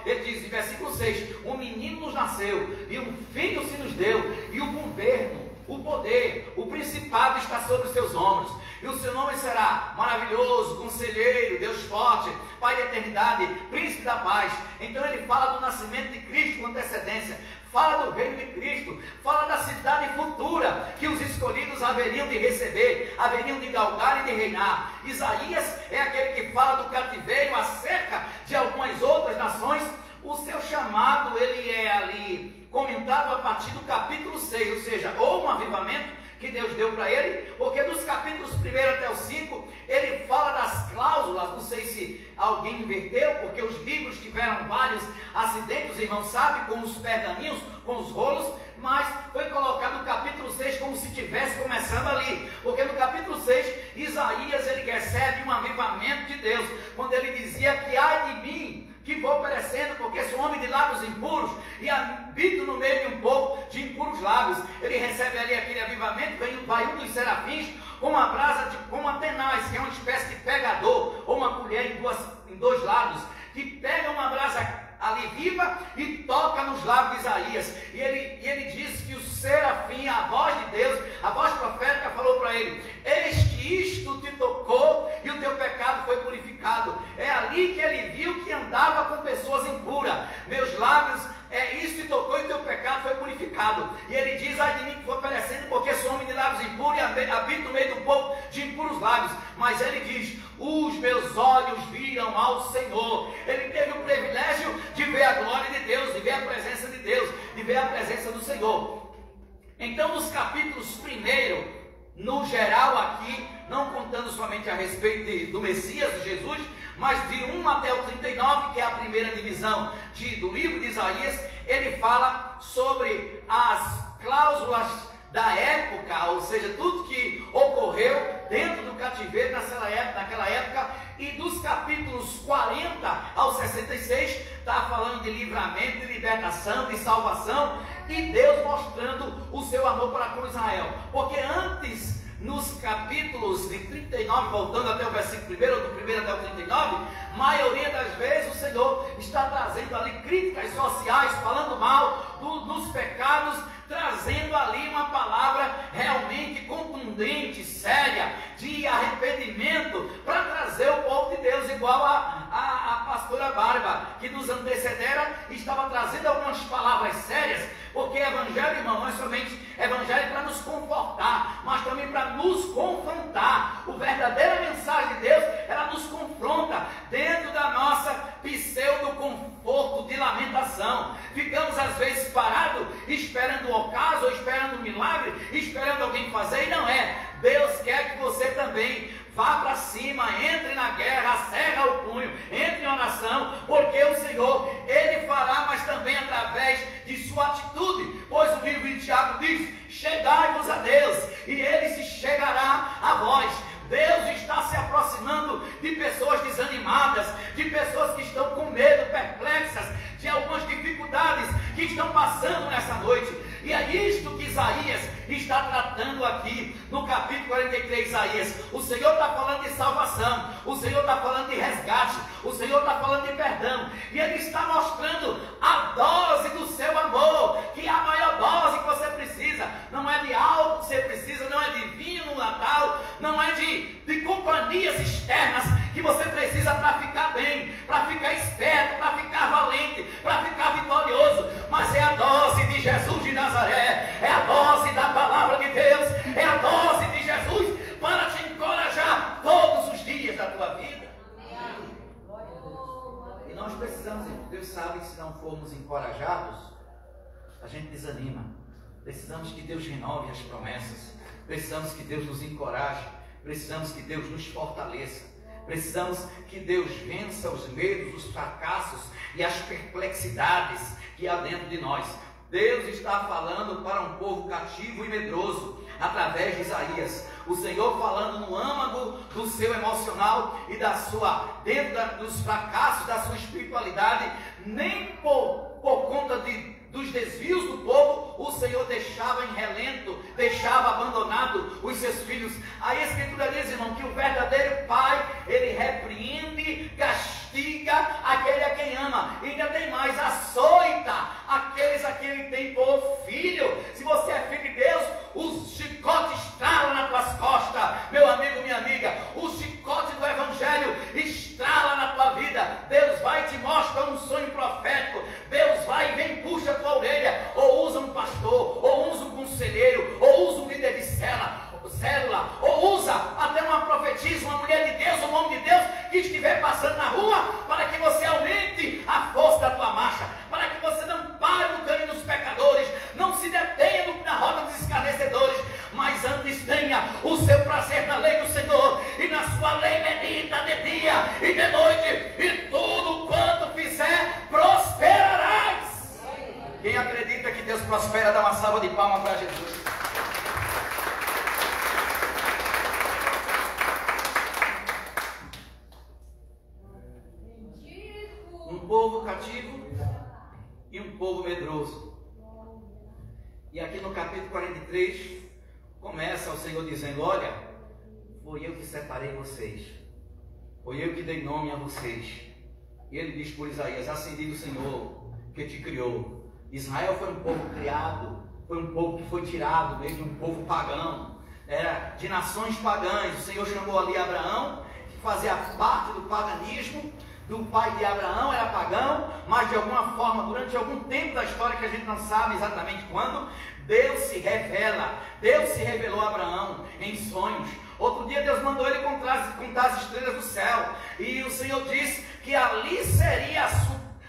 ele diz em versículo 6: um menino nos nasceu, e um filho se nos deu, e o governo, o poder, o principado está sobre os seus ombros, e o seu nome será Maravilhoso, Conselheiro, Deus Forte, Pai da Eternidade, Príncipe da Paz. Então ele fala do nascimento de Cristo com antecedência, fala do reino de Cristo, fala da cidade futura que os escolhidos haveriam de receber, haveriam de galgar e de reinar. Isaías é aquele que fala do cativeiro acerca de algumas outras nações. O seu chamado, ele é ali comentado a partir do capítulo 6, ou seja, ou um avivamento que Deus deu para ele, porque dos capítulos 1 até o 5, ele fala das cláusulas. Não sei se alguém inverteu, porque os livros tiveram vários acidentes, os irmãos sabem, com os pergaminhos, com os rolos, mas foi colocado no capítulo 6 como se estivesse começando ali, porque no capítulo 6, Isaías ele recebe um avivamento de Deus, quando ele dizia que ai de mim, que vou perecendo, porque sou homem de lábios impuros e habito no meio de um povo de impuros lábios. Ele recebe ali aquele avivamento, vai um dos serafins com uma brasa, como uma tenaz, que é uma espécie de pegador, ou uma colher em dois lados, que pega uma brasa ali viva e toca nos lábios de Isaías. E ele diz que o serafim, a voz de Deus, a voz profética, falou para ele: eis que isto te tocou e o teu pecado foi purificado. É ali que ele viu que andava com pessoas impuras. Meus lábios, isso te tocou e o teu pecado foi purificado. E ele diz: ai de mim que vou perecendo, porque sou homem de lábios impuros e habito no meio do povo de impuros lábios. Mas ele diz: os meus olhos viram ao Senhor. Ele teve o privilégio de ver a glória de Deus, de ver a presença de Deus, de ver a presença do Senhor. Então, nos capítulos 1, no geral aqui, não contando somente a respeito do Messias, de Jesus, mas de 1 até o 39, que é a primeira divisão do livro de Isaías, ele fala sobre as cláusulas da época, ou seja, tudo que ocorreu dentro do cativeiro naquela época, e dos capítulos 40 ao 66, está falando de livramento, de libertação, de salvação, e Deus mostrando o seu amor para com Israel, porque antes, nos capítulos de 39, voltando até o versículo 1, do 1 até o 39, maioria das vezes o Senhor está trazendo ali críticas sociais, falando mal dos pecados, trazendo ali uma palavra realmente contundente, séria, de arrependimento, para trazer o povo de Deus, igual a pastora Bárbara, que nos antecedera, estava trazendo algumas palavras sérias, porque evangelho, irmão, não é somente evangelho para nos confortar, mas também para nos confrontar. A verdadeira mensagem de Deus, ela nos confronta dentro da nossa pseudo-conforto de lamentação. Ficamos às vezes parados, esperando o ocaso, ou esperando um milagre, esperando alguém fazer, e não é. Deus quer que você também vá para cima, entre na guerra, cerra o punho, entre em oração, porque o Senhor, Ele fará, mas também através de sua atitude, pois o livro de Tiago diz: chegai-vos a Deus, e Ele se chegará a vós. Deus está se aproximando de pessoas desanimadas, de pessoas que estão com medo, perplexas, de algumas dificuldades que estão passando nessa noite. E é isto que Isaías está tratando aqui no capítulo 43 de Isaías. O Senhor está falando de salvação, o Senhor está falando de resgate, o Senhor está falando de perdão, e Ele está mostrando a dose do seu amor, que é a maior dose que você precisa. Não é de algo que você precisa, não é de vinho no Natal, não é de companhias externas que você precisa para ficar bem, para ficar esperto, para ficar valente, para ficar vitorioso, mas é a dose de Jesus de Nazaré, é a dose da palavra de Deus, é a dose de Jesus para te encorajar todos os dias da tua vida. E nós precisamos, Deus sabe que se não formos encorajados, a gente desanima. Precisamos que Deus renove as promessas, precisamos que Deus nos encoraje, precisamos que Deus nos fortaleça, precisamos que Deus vença os medos, os fracassos e as perplexidades que há dentro de nós. Deus está falando para um povo cativo e medroso, através de Isaías. O Senhor falando no âmago do seu emocional e dentro dos fracassos da sua espiritualidade, nem por conta dos desvios do povo, o Senhor deixava em relento, deixava abandonado os seus filhos. A Escritura diz, irmão, que o verdadeiro pai, ele repreende, castiga aquele a quem ama, e ainda tem mais, açoita aqueles a quem ele tem por filho. Se você é filho de Deus, o chicote estrala nas tuas costas, meu amigo, minha amiga, o chicote do Evangelho estrala na tua vida. Deus vai e te mostra um sonho profético, Deus vai e vem, puxa a tua orelha, ou usa um pastor, ou usa um conselheiro, ou usa um líder de célula, ou usa até uma profetisa, uma mulher de Deus, um homem de Deus, que estiver passando na rua, para que você aumente a força da tua marcha, para que você não pare no caminho dos pecadores, não se detenha na roda dos escarnecedores, mas antes tenha o seu prazer na lei do Senhor, e na sua lei medita de dia e de noite, e tudo quanto fizer, prosperarás. Quem acredita que Deus prospera, dá uma salva de palmas para Jesus. Um povo cativo e um povo medroso. E aqui no capítulo 43 começa o Senhor dizendo: olha, foi eu que separei vocês, foi eu que dei nome a vocês. E ele diz por Isaías: assim diz o Senhor que te criou. Israel foi um povo criado, foi um povo que foi tirado mesmo de um povo pagão, era de nações pagãs. O Senhor chamou ali Abraão, que fazia parte do paganismo. Do pai de Abraão era pagão, mas de alguma forma, durante algum tempo da história que a gente não sabe exatamente quando, Deus se revela. Deus se revelou a Abraão em sonhos. Outro dia Deus mandou ele contar as estrelas do céu, e o Senhor disse que ali seria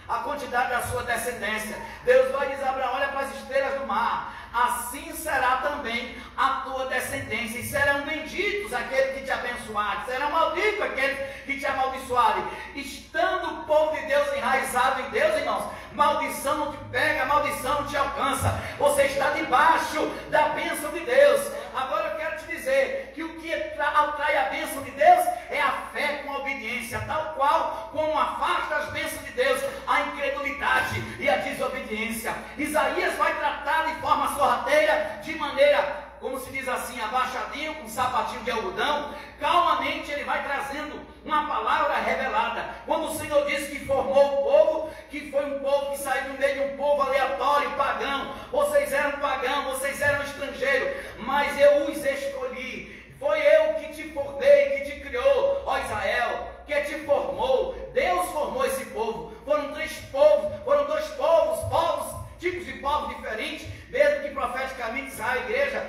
a quantidade da sua descendência. Deus vai dizer a Abraão: olha para as estrelas do mar, assim será também a tua descendência, e serão benditos aqueles que te abençoarem, serão malditos aqueles que te amaldiçoarem. Estando o povo de Deus enraizado em Deus, irmãos, maldição não te pega, maldição não te alcança. Você está debaixo da bênção de Deus. Agora eu quero te dizer que o que atrai a bênção de Deus é a fé com a obediência, tal qual como afasta as bênçãos de Deus a incredulidade e a desobediência. Isaías vai tratar de forma sorrateira, de maneira, como se diz assim, abaixadinho, com um sapatinho de algodão. Calmamente ele vai trazendo uma palavra revelada. Quando o Senhor disse que formou o povo, que foi um povo que saiu do meio de um povo aleatório, pagão. Vocês eram pagãos, vocês eram estrangeiros, mas eu os escolhi. Foi eu que te formei, que te criou, ó Israel, que te formou. Deus formou esse povo. Foram três povos, foram dois povos, tipos de povos diferentes, mesmo que profeticamente Israel e igreja,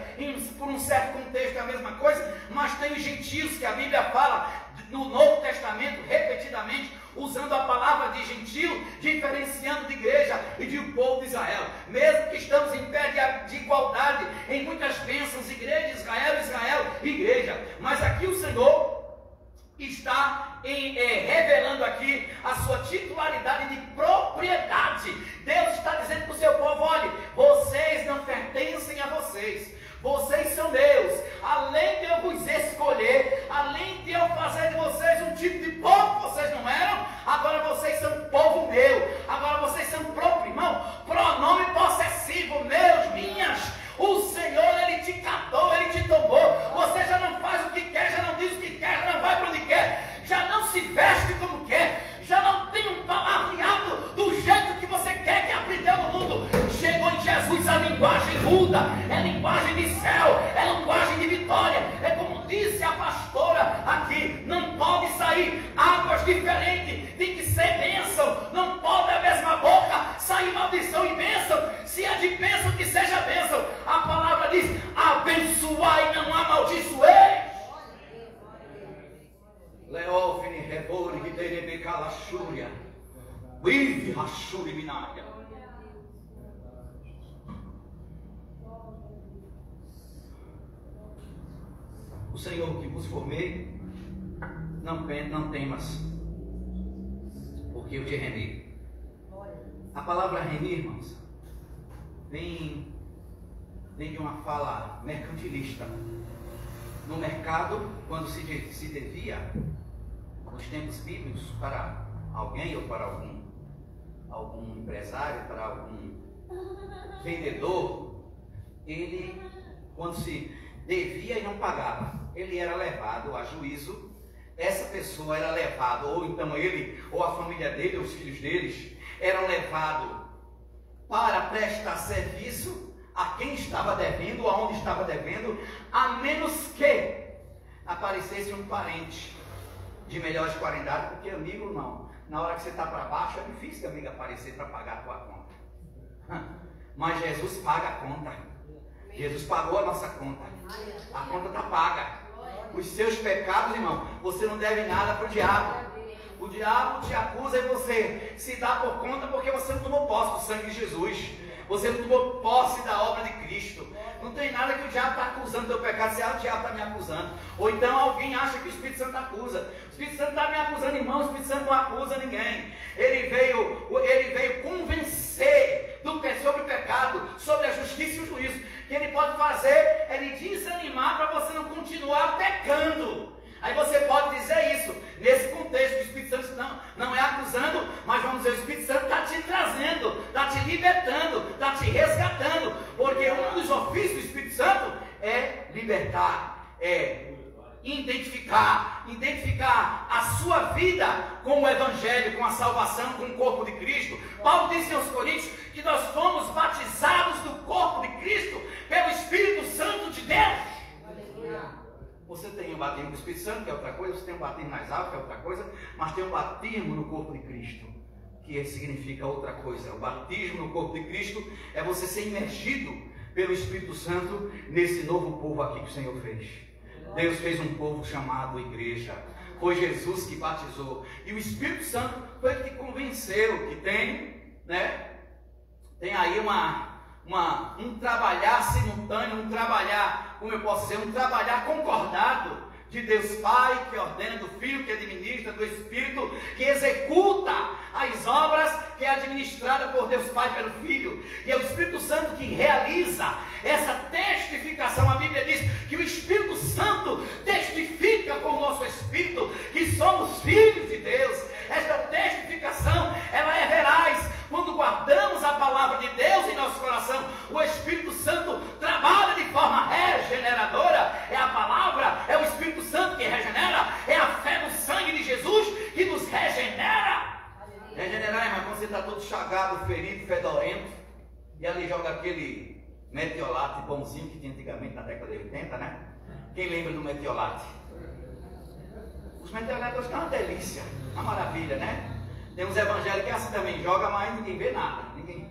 por um certo contexto é a mesma coisa, mas tem os gentios que a Bíblia fala no Novo Testamento repetidamente, usando a palavra de gentio, diferenciando de igreja e de um povo de Israel. Mesmo que estamos em pé de igualdade em muitas bênçãos, igreja, Israel, igreja, mas aqui o Senhor está revelando aqui a sua titularidade de propriedade. Deus está dizendo para o seu povo: olhe, vocês não pertencem a vocês, vocês são meus. Além de eu vos escolher, além de eu fazer de vocês um tipo de povo que vocês não eram, agora vocês são povo meu, agora vocês são próprio, irmão, pronome possessivo, meus, minhas. O Senhor, Ele te catou, Ele te tomou. Você já não faz o que quer, já não diz o que quer, já não vai para onde quer, já não se veste como quer, já não tem um palavreado do jeito que você quer, que aprendeu no mundo. Chegou em Jesus a linguagem muda, é linguagem de céu, é linguagem de vitória. É como disse a pastora aqui: não pode sair águas diferentes, tem que ser bênção. Não pode a mesma boca sair maldição e bênção. Se é de bênção, que seja bênção. A palavra diz: abençoai, não amaldiçoei. Leófine, Rebore, Viderebecala, Xúria, Vive, Rachuri, Minária. O Senhor que vos formei, não temas, porque eu te remi. A palavra remir, irmãos, vem de uma fala mercantilista. No mercado, quando se devia, nos tempos bíblicos, para alguém ou para algum empresário, para algum vendedor, ele, quando se devia e não pagava, ele era levado a juízo. Essa pessoa era levada, ou então ele, ou a família dele, ou os filhos deles, eram levados para prestar serviço a quem estava devendo, ou aonde estava devendo, a menos que aparecesse um parente de melhores qualidades, porque amigo não. Na hora que você está para baixo, é difícil amigo aparecer para pagar a tua conta. Mas Jesus paga a conta. Jesus pagou a nossa conta. A conta está paga. Os seus pecados, irmão, você não deve nada para o diabo. O diabo te acusa e você se dá por conta porque você não tomou posse do sangue de Jesus. Você não tomou posse da obra de Cristo. Não tem nada que o diabo está acusando do teu pecado. Se o diabo está me acusando. Ou então alguém acha que o Espírito Santo acusa. O Espírito Santo está me acusando, irmão. O Espírito Santo não acusa ninguém. Ele veio convencer sobre o pecado, sobre a justiça e o juízo. O que ele pode fazer é lhe desanimar para você não continuar pecando. Aí você pode dizer isso, nesse contexto, o Espírito Santo não é acusando, mas vamos dizer, o Espírito Santo está te trazendo, está te libertando, está te resgatando, porque um dos ofícios do Espírito Santo é libertar, é identificar a sua vida com o Evangelho, com a salvação, com o corpo de Cristo. Paulo disse aos Coríntios que nós fomos batizados no corpo de Cristo pelo Espírito Santo de Deus. Você tem um batismo do Espírito Santo, que é outra coisa, você tem um batismo mais alto, que é outra coisa, mas tem um batismo no corpo de Cristo, que significa outra coisa. O batismo no corpo de Cristo é você ser imergido pelo Espírito Santo nesse novo povo aqui que o Senhor fez. Deus fez um povo chamado igreja. Foi Jesus que batizou. E o Espírito Santo foi que convenceu que tem aí um trabalhar simultâneo, um trabalhar, como eu posso dizer, um trabalhar concordado de Deus Pai, que ordena, do Filho, que administra, do Espírito, que executa as obras, que é administrada por Deus Pai pelo Filho, e é o Espírito Santo que realiza essa testificação. A Bíblia diz que o Espírito Santo testifica com o nosso Espírito que somos filhos de Deus. Esta testificação, ela é veraz. Quando guardamos a palavra de Deus em nosso coração, o Espírito Santo trabalha de forma regeneradora. É a palavra, é o Espírito Santo que regenera, é a fé no sangue de Jesus que nos regenera. Regenerar, irmão, quando você está todo chagado, ferido, fedorento, e ali joga aquele metiolate bonzinho que tinha antigamente na década de 80, né? Quem lembra do metiolate? Os metiolates estão uma delícia, uma maravilha, né? Tem uns evangélicos que é assim também, joga, mas ninguém vê nada, ninguém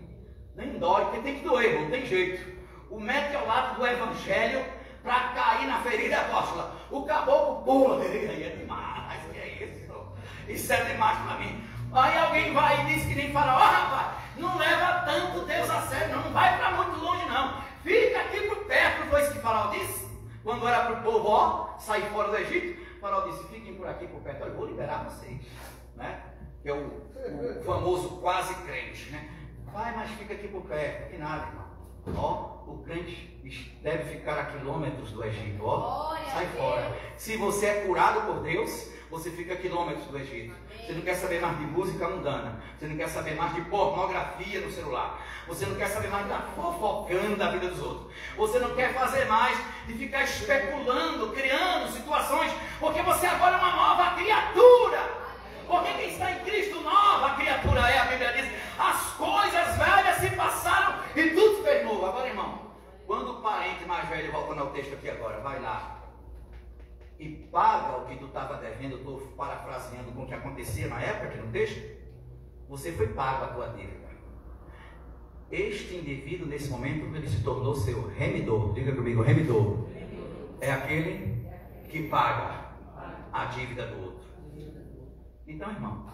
nem dói, porque tem que doer, não tem jeito. O metiolato do evangelho para cair na ferida apóstola. O caboclo pula, aí é demais, que é isso? Isso é demais para mim. Aí alguém vai e diz que nem fala, ó rapaz, não leva tanto Deus a sério, não vai para muito longe não. Fica aqui por perto, não foi isso que Faraó disse? Quando era para o povo, ó, sair fora do Egito, Faraó disse, fiquem por aqui por perto, eu vou liberar vocês, né? Que é o famoso quase crente, né? Vai, mas fica aqui por perto, que nada, irmão. Ó, o crente deve ficar a quilômetros do Egito, ó, sai fora. Se você é curado por Deus, você fica a quilômetros do Egito. Você não quer saber mais de música mundana, você não quer saber mais de pornografia no celular, você não quer saber mais de estar fofocando da vida dos outros, você não quer fazer mais de ficar especulando, criando situações, porque você agora é uma nova criatura. Porque quem está em Cristo, nova criatura é, a Bíblia diz, as coisas velhas se passaram e tudo se fez novo. Agora, irmão, quando o parente mais velho, voltando ao texto aqui agora, vai lá e paga o que tu estava devendo, eu estou parafraseando com o que acontecia na época aqui no texto, você foi pago a tua dívida. Este indivíduo, nesse momento, ele se tornou seu remidor. Diga comigo, remidor. É aquele que paga a dívida do outro. Então, irmão,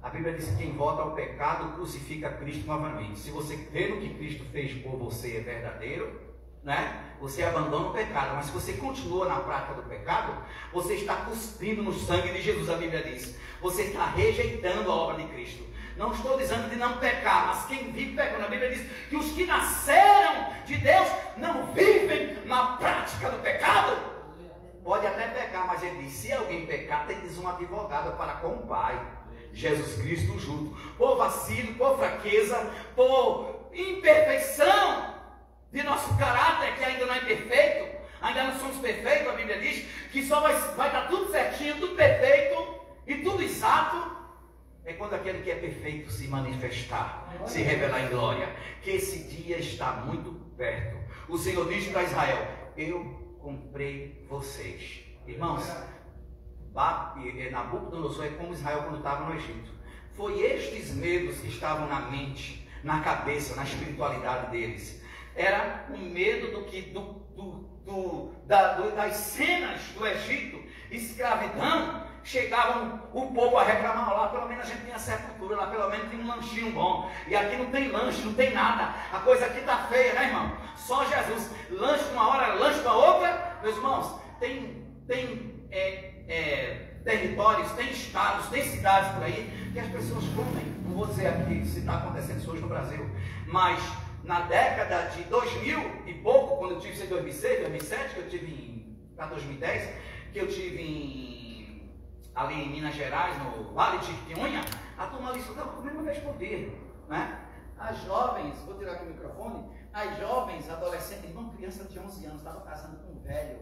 a Bíblia diz que quem volta ao pecado crucifica Cristo novamente. Se você crê no que Cristo fez por você é verdadeiro, né? Você abandona o pecado. Mas se você continua na prática do pecado, você está cuspindo no sangue de Jesus, a Bíblia diz. Você está rejeitando a obra de Cristo. Não estou dizendo de não pecar, mas quem vive pecando, a Bíblia diz que os que nasceram de Deus não vivem na prática do pecado. Pode até pecar, mas ele diz, se alguém pecar, tem um advogado para com o Pai, Jesus Cristo justo. Por vacilo, por fraqueza, por imperfeição de nosso caráter, que ainda não é perfeito, ainda não somos perfeitos, a Bíblia diz que só vai estar tudo certinho, tudo perfeito e tudo exato, é quando aquele que é perfeito se manifestar, se revelar em glória, que esse dia está muito perto. O Senhor diz para Israel, eu comprei vocês. Irmãos, Nabucodonosor é como Israel quando estava no Egito. Foi estes medos que estavam na mente, na cabeça, na espiritualidade deles. Era o medo das cenas do Egito, escravidão. Chegavam o povo a reclamar, lá pelo menos a gente tem a sepultura, lá pelo menos tem um lanchinho bom, e aqui não tem lanche, não tem nada, a coisa aqui está feia, né, irmão? Só Jesus, lanche uma hora, lanche uma outra. Meus irmãos, tem territórios, tem estados, tem cidades por aí que as pessoas comem. Não vou dizer aqui se está acontecendo isso hoje no Brasil, mas na década de 2000 e pouco, quando eu tive em 2006, 2007, que eu tive para 2010, que eu tive ali em Minas Gerais, no Vale de Jequitinhonha, a turma ali só estava comendo uma vez por dia, né? As jovens, vou tirar aqui o microfone, as jovens, adolescentes, irmão, criança de 11 anos, estava casando com um velho,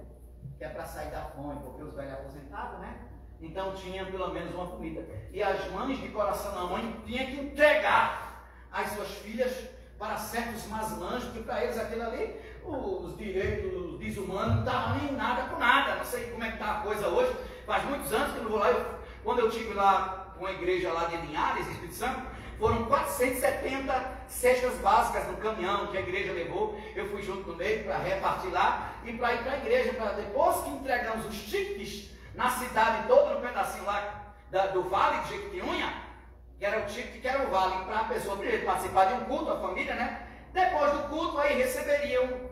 que é para sair da fome, porque os velhos aposentados, né? Então tinha pelo menos uma comida. E as mães de coração na mãe tinham que entregar as suas filhas para certos maslanjos, que para eles aquilo ali, os direitos desumanos, não estavam nem nada com nada. Não sei como é que está a coisa hoje. Faz muitos anos que eu não vou lá. Quando eu estive lá com a igreja lá de Linhares, Espírito Santo, foram 470 cestas básicas no caminhão que a igreja levou. Eu fui junto no meio para repartir lá e para ir para a igreja, para depois que entregamos os tickets na cidade toda, no pedacinho lá do Vale de Jequitinhonha, que era o ticket, que era o vale para a pessoa primeiro participar de um culto, a família, né? Depois do culto aí receberiam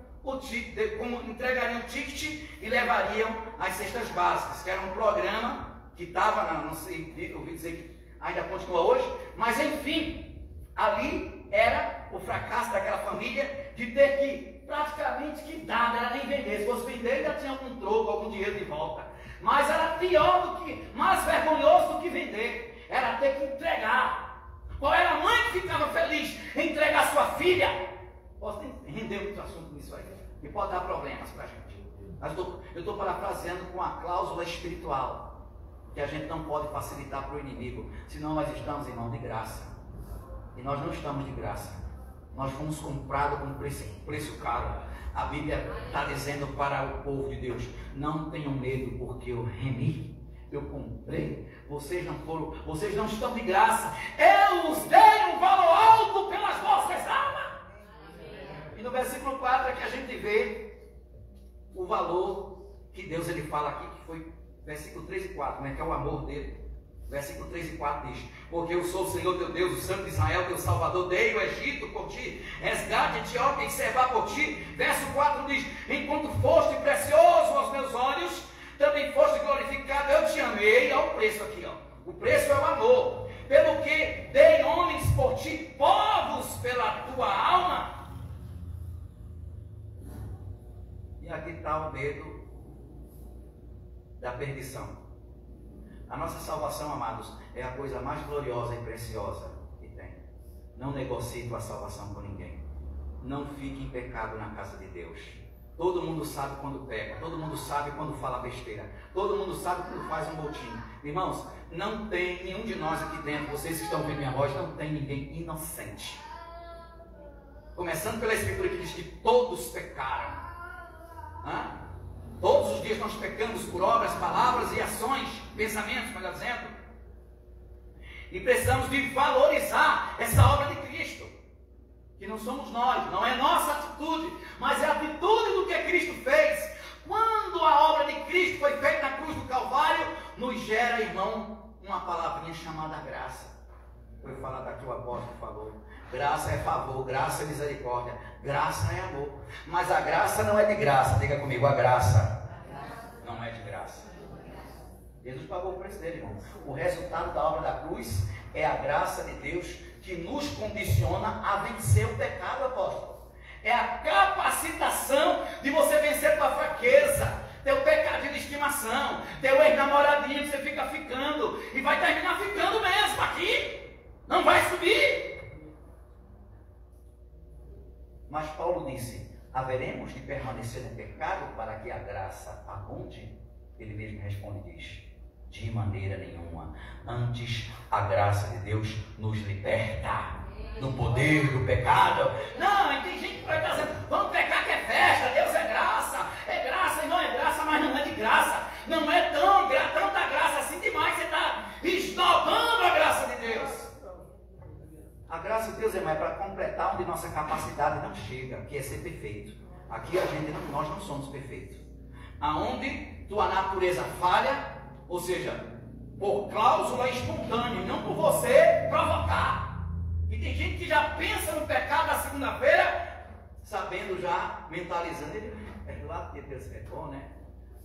entregariam o ticket e levariam as cestas básicas, que era um programa que estava, não sei, eu ouvi dizer que ainda continua hoje, mas enfim, ali era o fracasso daquela família de ter que praticamente que nada, era nem vender. Se fosse vender, ainda tinha algum troco, algum dinheiro de volta. Mas era pior mais vergonhoso do que vender, era ter que entregar. Qual era a mãe que ficava feliz em entregar sua filha? Posso render muito assunto nisso aí, e pode dar problemas para a gente. Mas eu estou parafraseando com a cláusula espiritual, que a gente não pode facilitar para o inimigo, senão nós estamos, irmão, de graça. E nós não estamos de graça. Nós fomos comprados com um preço caro. A Bíblia está dizendo para o povo de Deus: não tenham medo, porque eu remi, eu comprei. Vocês não estão de graça. Eu os dei um valor alto pelas vossas almas. E no versículo 4 é que a gente vê o valor que Deus ele fala aqui, que foi versículo 3 e 4, né, que é o amor dele. Versículo 3 e 4 diz: porque eu sou o Senhor teu Deus, o Santo de Israel, teu Salvador, dei o Egito por ti, resgate Etiópia e Sebá por ti. Verso 4 diz: enquanto foste precioso aos meus olhos, também foste glorificado, eu te amei. Olha o preço aqui, ó. O preço é o amor, pelo que dei homens por ti, povos pela tua alma. E aqui está o dedo da perdição. A nossa salvação, amados, é a coisa mais gloriosa e preciosa que tem. Não negocie tua salvação com ninguém. Não fique em pecado na casa de Deus. Todo mundo sabe quando peca, todo mundo sabe quando fala besteira, todo mundo sabe quando faz um botim. Irmãos, não tem nenhum de nós aqui dentro, vocês que estão ouvindo minha voz, não tem ninguém inocente. Começando pela Escritura que diz que todos pecaram. Todos os dias nós pecamos por obras, palavras e ações, pensamentos, melhor dizendo. E precisamos de valorizar essa obra de Cristo. Que não somos nós, não é nossa atitude, mas é a atitude do que Cristo fez. Quando a obra de Cristo foi feita na cruz do Calvário, nos gera, irmão, uma palavrinha chamada graça. Foi falar daqui o apóstolo falou. Graça é favor, graça é misericórdia, graça é amor. Mas a graça não é de graça, diga comigo, a graça não é de graça. Jesus pagou o preço dele, irmão. O resultado da obra da cruz é a graça de Deus que nos condiciona a vencer o pecado, apóstolo. É a capacitação de você vencer tua fraqueza, teu pecadinho de estimação, teu ex-namoradinho que você fica ficando e vai terminar ficando mesmo aqui, não vai subir. Mas Paulo disse: haveremos de permanecer no pecado para que a graça abunde? Ele mesmo responde e diz: de maneira nenhuma. Antes, a graça de Deus nos liberta do poder do pecado. Não, e tem gente que vai estar dizendo: vamos pecar que é festa, Deus é graça, irmão, é graça, mas não é de graça. Não é tanta graça assim demais, você está esnobando a graça de Deus. A graça de Deus é mais para completar onde nossa capacidade não chega, que é ser perfeito. Aqui nós não somos perfeitos. Aonde tua natureza falha, ou seja, por cláusula espontânea, não por você provocar. E tem gente que já pensa no pecado na segunda-feira, sabendo já, mentalizando, ele é lá porque Deus é bom, né?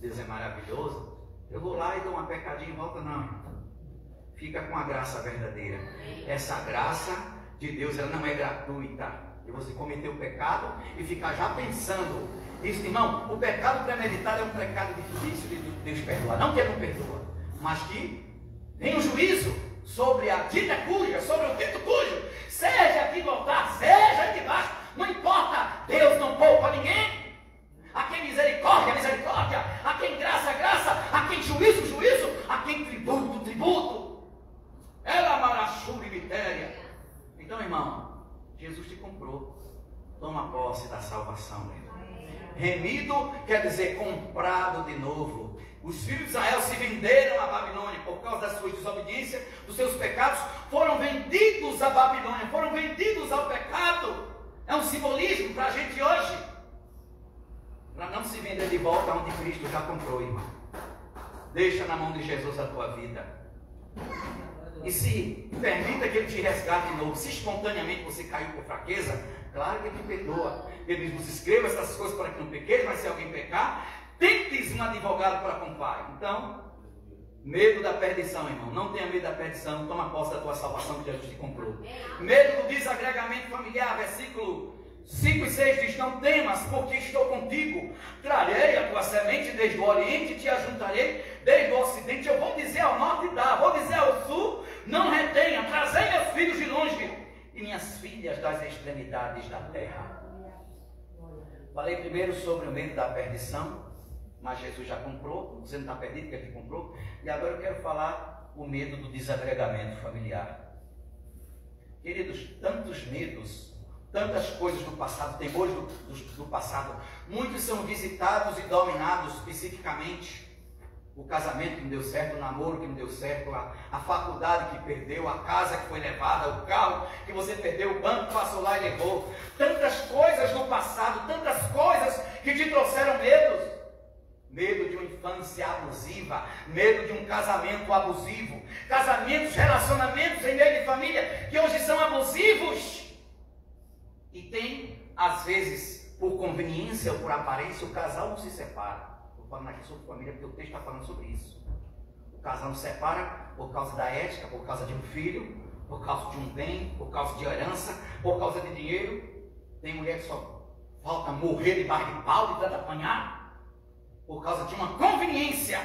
Deus é maravilhoso. Eu vou lá e dou uma pecadinha e volta, não. Fica com a graça verdadeira. Essa graça de Deus, ela não é gratuita. E você cometer o pecado e ficar já pensando. Isso, irmão, o pecado premeditado é um pecado difícil de Deus perdoar. Não que ele não perdoa, mas que tem um juízo sobre a dita cuja, sobre o dito cujo, seja aqui do altar, seja aqui debaixo, não importa. Deus não poupa ninguém. A quem misericórdia, misericórdia. A quem graça, graça. A quem juízo, juízo. A quem tributo, tributo. Ela marachura e mitéria. Então, irmão, Jesus te comprou. Toma posse da salvação, meu irmão. Remido quer dizer comprado de novo. Os filhos de Israel se venderam à Babilônia por causa da sua desobediência, dos seus pecados. Foram vendidos à Babilônia, foram vendidos ao pecado. É um simbolismo para a gente hoje, para não se vender de volta onde Cristo já comprou, irmão. Deixa na mão de Jesus a tua vida. E se permita que Ele te resgate de novo. Se espontaneamente você caiu por fraqueza, Claro que Ele te perdoa. Ele diz, você escreva essas coisas para que não pequeis, mas se alguém pecar, tendes um advogado para com o Pai. Então, medo da perdição, irmão. Não tenha medo da perdição. Toma posse da tua salvação que Jesus te comprou. Medo do desagregamento familiar. Versículo 5 e 6 diz, não temas, porque estou contigo. Trarei a tua semente desde o oriente e te ajuntarei desde o ocidente. Eu vou dizer ao norte, dá. Vou dizer ao sul, não retenha. Trazei meus filhos de longe e minhas filhas das extremidades da terra. Falei primeiro sobre o medo da perdição, mas Jesus já comprou, você não está perdido que Ele comprou. E agora eu quero falar o medo do desagregamento familiar. Queridos, tantos medos, tantas coisas do passado, temores do passado, muitos são visitados e dominados psiquicamente. O casamento que não deu certo, o namoro que não deu certo, a faculdade que perdeu, a casa que foi levada, o carro que você perdeu, o banco passou lá e levou. Tantas coisas no passado, tantas coisas que te trouxeram medos. Medo de uma infância abusiva, medo de um casamento abusivo, casamentos, relacionamentos em meio de família que hoje são abusivos. E tem, às vezes, por conveniência ou por aparência, o casal não se separa. Estou falando aqui sobre família porque o texto está falando sobre isso. O casal não se separa por causa da ética, por causa de um filho, por causa de um bem, por causa de herança, por causa de dinheiro. Tem mulher que só falta morrer de barra de pau de tanto apanhar, por causa de uma conveniência.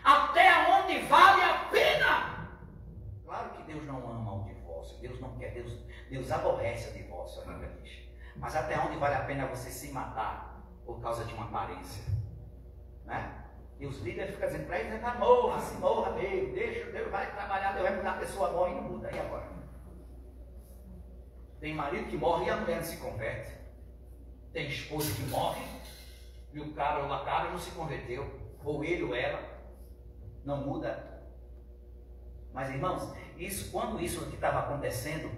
Até onde vale a pena? Claro que Deus não ama o divórcio. Deus não quer, Deus aborrece o divórcio, a Bíblia diz. Mas até onde vale a pena você se matar por causa de uma aparência? Né? E os líderes ficam dizendo para eles, morra, se morra, Deus vai trabalhar, Deus vai mudar, a pessoa morre e não muda. E agora? Tem marido que morre e a mulher não se converte. Tem esposa que morre e o cara ou a cara não se converteu. Ou ele ou ela. Não muda. Mas irmãos, quando isso que estava acontecendo,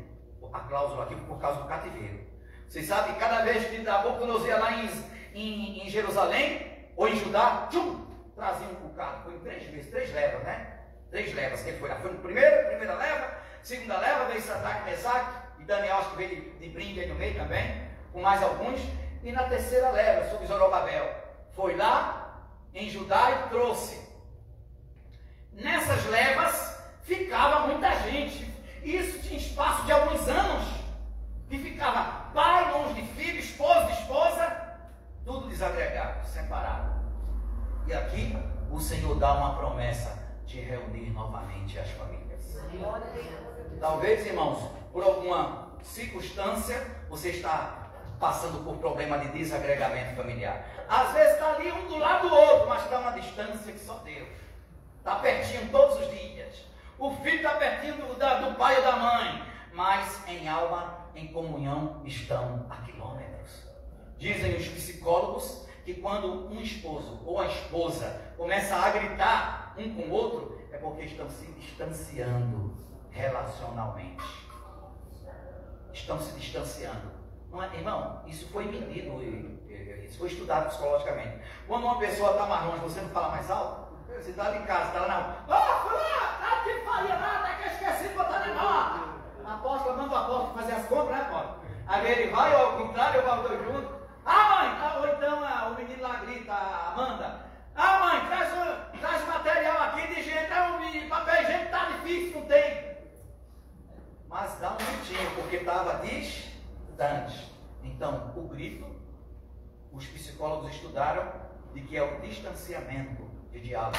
a cláusula aqui por causa do cativeiro. Vocês sabem que cada vez que Nabucodonosor ia lá em Jerusalém, ou em Judá, trazia um bocado. Foi em 3 vezes, 3 levas, né? 3 levas que ele foi lá. Foi no primeira leva, segunda leva, veio Sadraque, Mesaque, e Daniel acho que veio de brinde aí no meio também, com mais alguns. E na terceira leva, sob Zorobabel, foi lá em Judá e trouxe. Nessas levas ficava muita gente. Isso tinha espaço de alguns anos, que ficava pai longe de filho, esposo de esposa, tudo desagregado, separado. E aqui o Senhor dá uma promessa de reunir novamente as famílias. Talvez, irmãos, por alguma circunstância, você está passando por problema de desagregamento familiar. Às vezes está ali um do lado do outro, mas está uma distância que só Deus. Está pertinho todos os dias. O filho está pertinho do pai ou da mãe, mas em alma, em comunhão, estão a quilômetros. Dizem os psicólogos que quando um esposo ou a esposa começa a gritar um com o outro, é porque estão se distanciando relacionalmente. Estão se distanciando. Não é, irmão, isso foi medido, isso foi estudado psicologicamente. Quando uma pessoa está mais longe, você não fala mais alto? Você está ali em casa, está lá na fulano, que faria nada, que eu esqueci de botar na nota. A apóstola manda o apóstolo fazer as compras, né, apóstolo? Aí ele vai, ou ao contrário, eu vou dois juntos. Mãe, ou então o menino lá grita, Amanda. Mãe, traz material aqui de gente, papel higiênico tá difícil, não tem. Mas dá um minutinho, porque estava distante. Então, o grito, os psicólogos estudaram de que é o distanciamento de diálogo.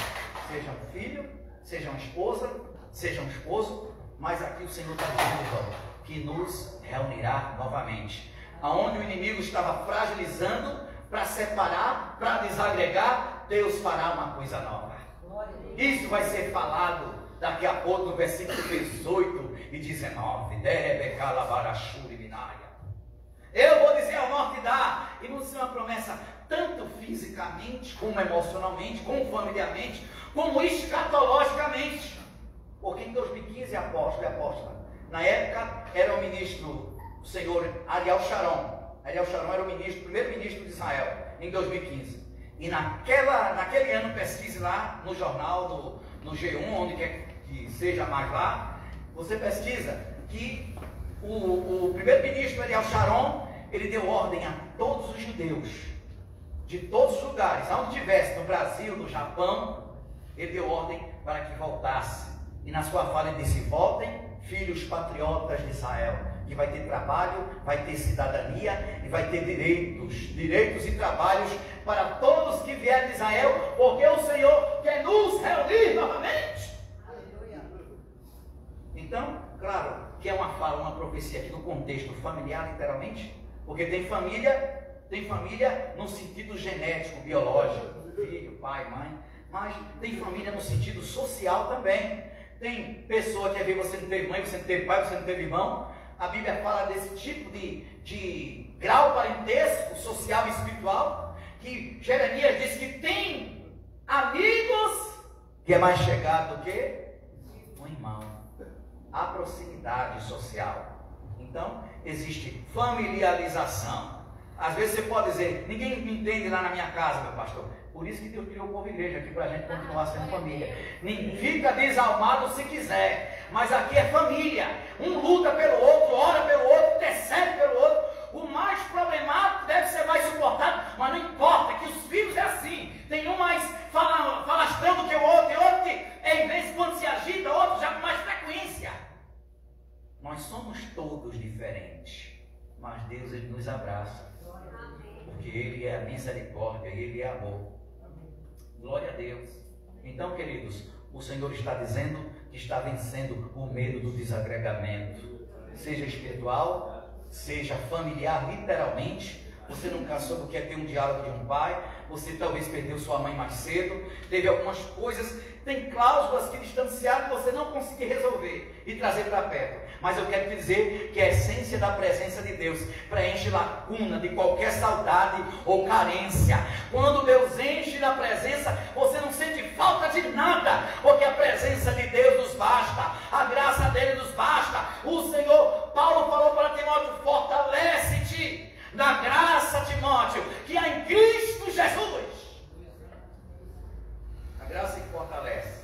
Seja um filho, seja uma esposa, seja um esposo, mas aqui o Senhor está dizendo que nos reunirá novamente. Aonde o inimigo estava fragilizando para separar, para desagregar, Deus fará uma coisa nova. Isso vai ser falado daqui a pouco no versículo 18 e 19. Eu vou dizer ao norte dá, e não ser uma promessa tanto fisicamente, como emocionalmente, como familiarmente, como escatologicamente. Porque em 2015, apóstolo e apóstola, na época era o ministro, o senhor Ariel Sharon. Ariel Sharon era o primeiro ministro de Israel, em 2015. E naquele ano, pesquise lá no jornal, no G1, onde quer que seja mais lá, você pesquisa que o primeiro-ministro Ariel Sharon, ele deu ordem a todos os judeus, de todos os lugares, aonde estivesse, no Brasil, no Japão, ele deu ordem para que voltasse. E na sua fala ele disse: voltem, filhos patriotas de Israel, que vai ter trabalho, vai ter cidadania e vai ter direitos e trabalhos para todos que vierem de Israel, porque o Senhor quer nos reunir novamente. Aleluia. Então, claro que é uma fala, uma profecia aqui no contexto familiar, literalmente, porque tem família no sentido genético, biológico, filho, pai, mãe, mas tem família no sentido social também. Tem pessoa que vê você não teve mãe, você não teve pai, você não teve irmão. A Bíblia fala desse tipo de grau parentesco, social e espiritual, que Jeremias diz que tem amigos que é mais chegado do que um irmão. A proximidade social. Então, existe familiarização. Às vezes você pode dizer: ninguém me entende lá na minha casa, meu pastor. Por isso que Deus criou o povo igreja aqui, para a gente continuar sendo família. Fica desalmado se quiser, mas aqui é família. Um luta pelo outro, ora pelo outro, intercede pelo outro. O mais problemático deve ser mais suportado, mas não importa, que os filhos é assim. Tem um mais falastrão do que o outro, e outro que, em vez de quando se agita, outro já com mais frequência. Nós somos todos diferentes, mas Deus, Ele nos abraça, porque Ele é a misericórdia, Ele é amor. Glória a Deus. Então, queridos, o Senhor está dizendo que está vencendo o medo do desagregamento, seja espiritual, seja familiar, literalmente. Você não casou porque quer ter um diálogo de um pai, você talvez perdeu sua mãe mais cedo, teve algumas coisas, tem cláusulas que distanciaram que você não conseguiu resolver e trazer para perto. Mas eu quero te dizer que a essência da presença de Deus preenche lacuna de qualquer saudade ou carência. Quando Deus enche da presença, você não sente falta de nada, porque a presença de Deus nos basta, a graça dele nos basta. O Senhor, Paulo falou para Timóteo: fortalece-te na graça, Timóteo, que há em Cristo Jesus. A graça que fortalece.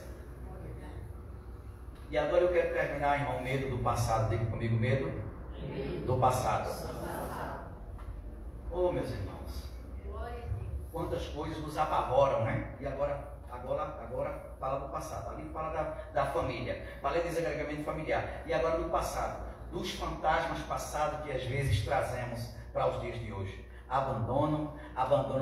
E agora eu quero terminar, irmão, medo do passado. Diga comigo: medo do passado. Oh, meus irmãos, quantas coisas nos apavoram, né? E agora fala do passado. Ali fala da família, fala de desagregamento familiar. E agora do passado, dos fantasmas passados que às vezes trazemos para os dias de hoje. Abandono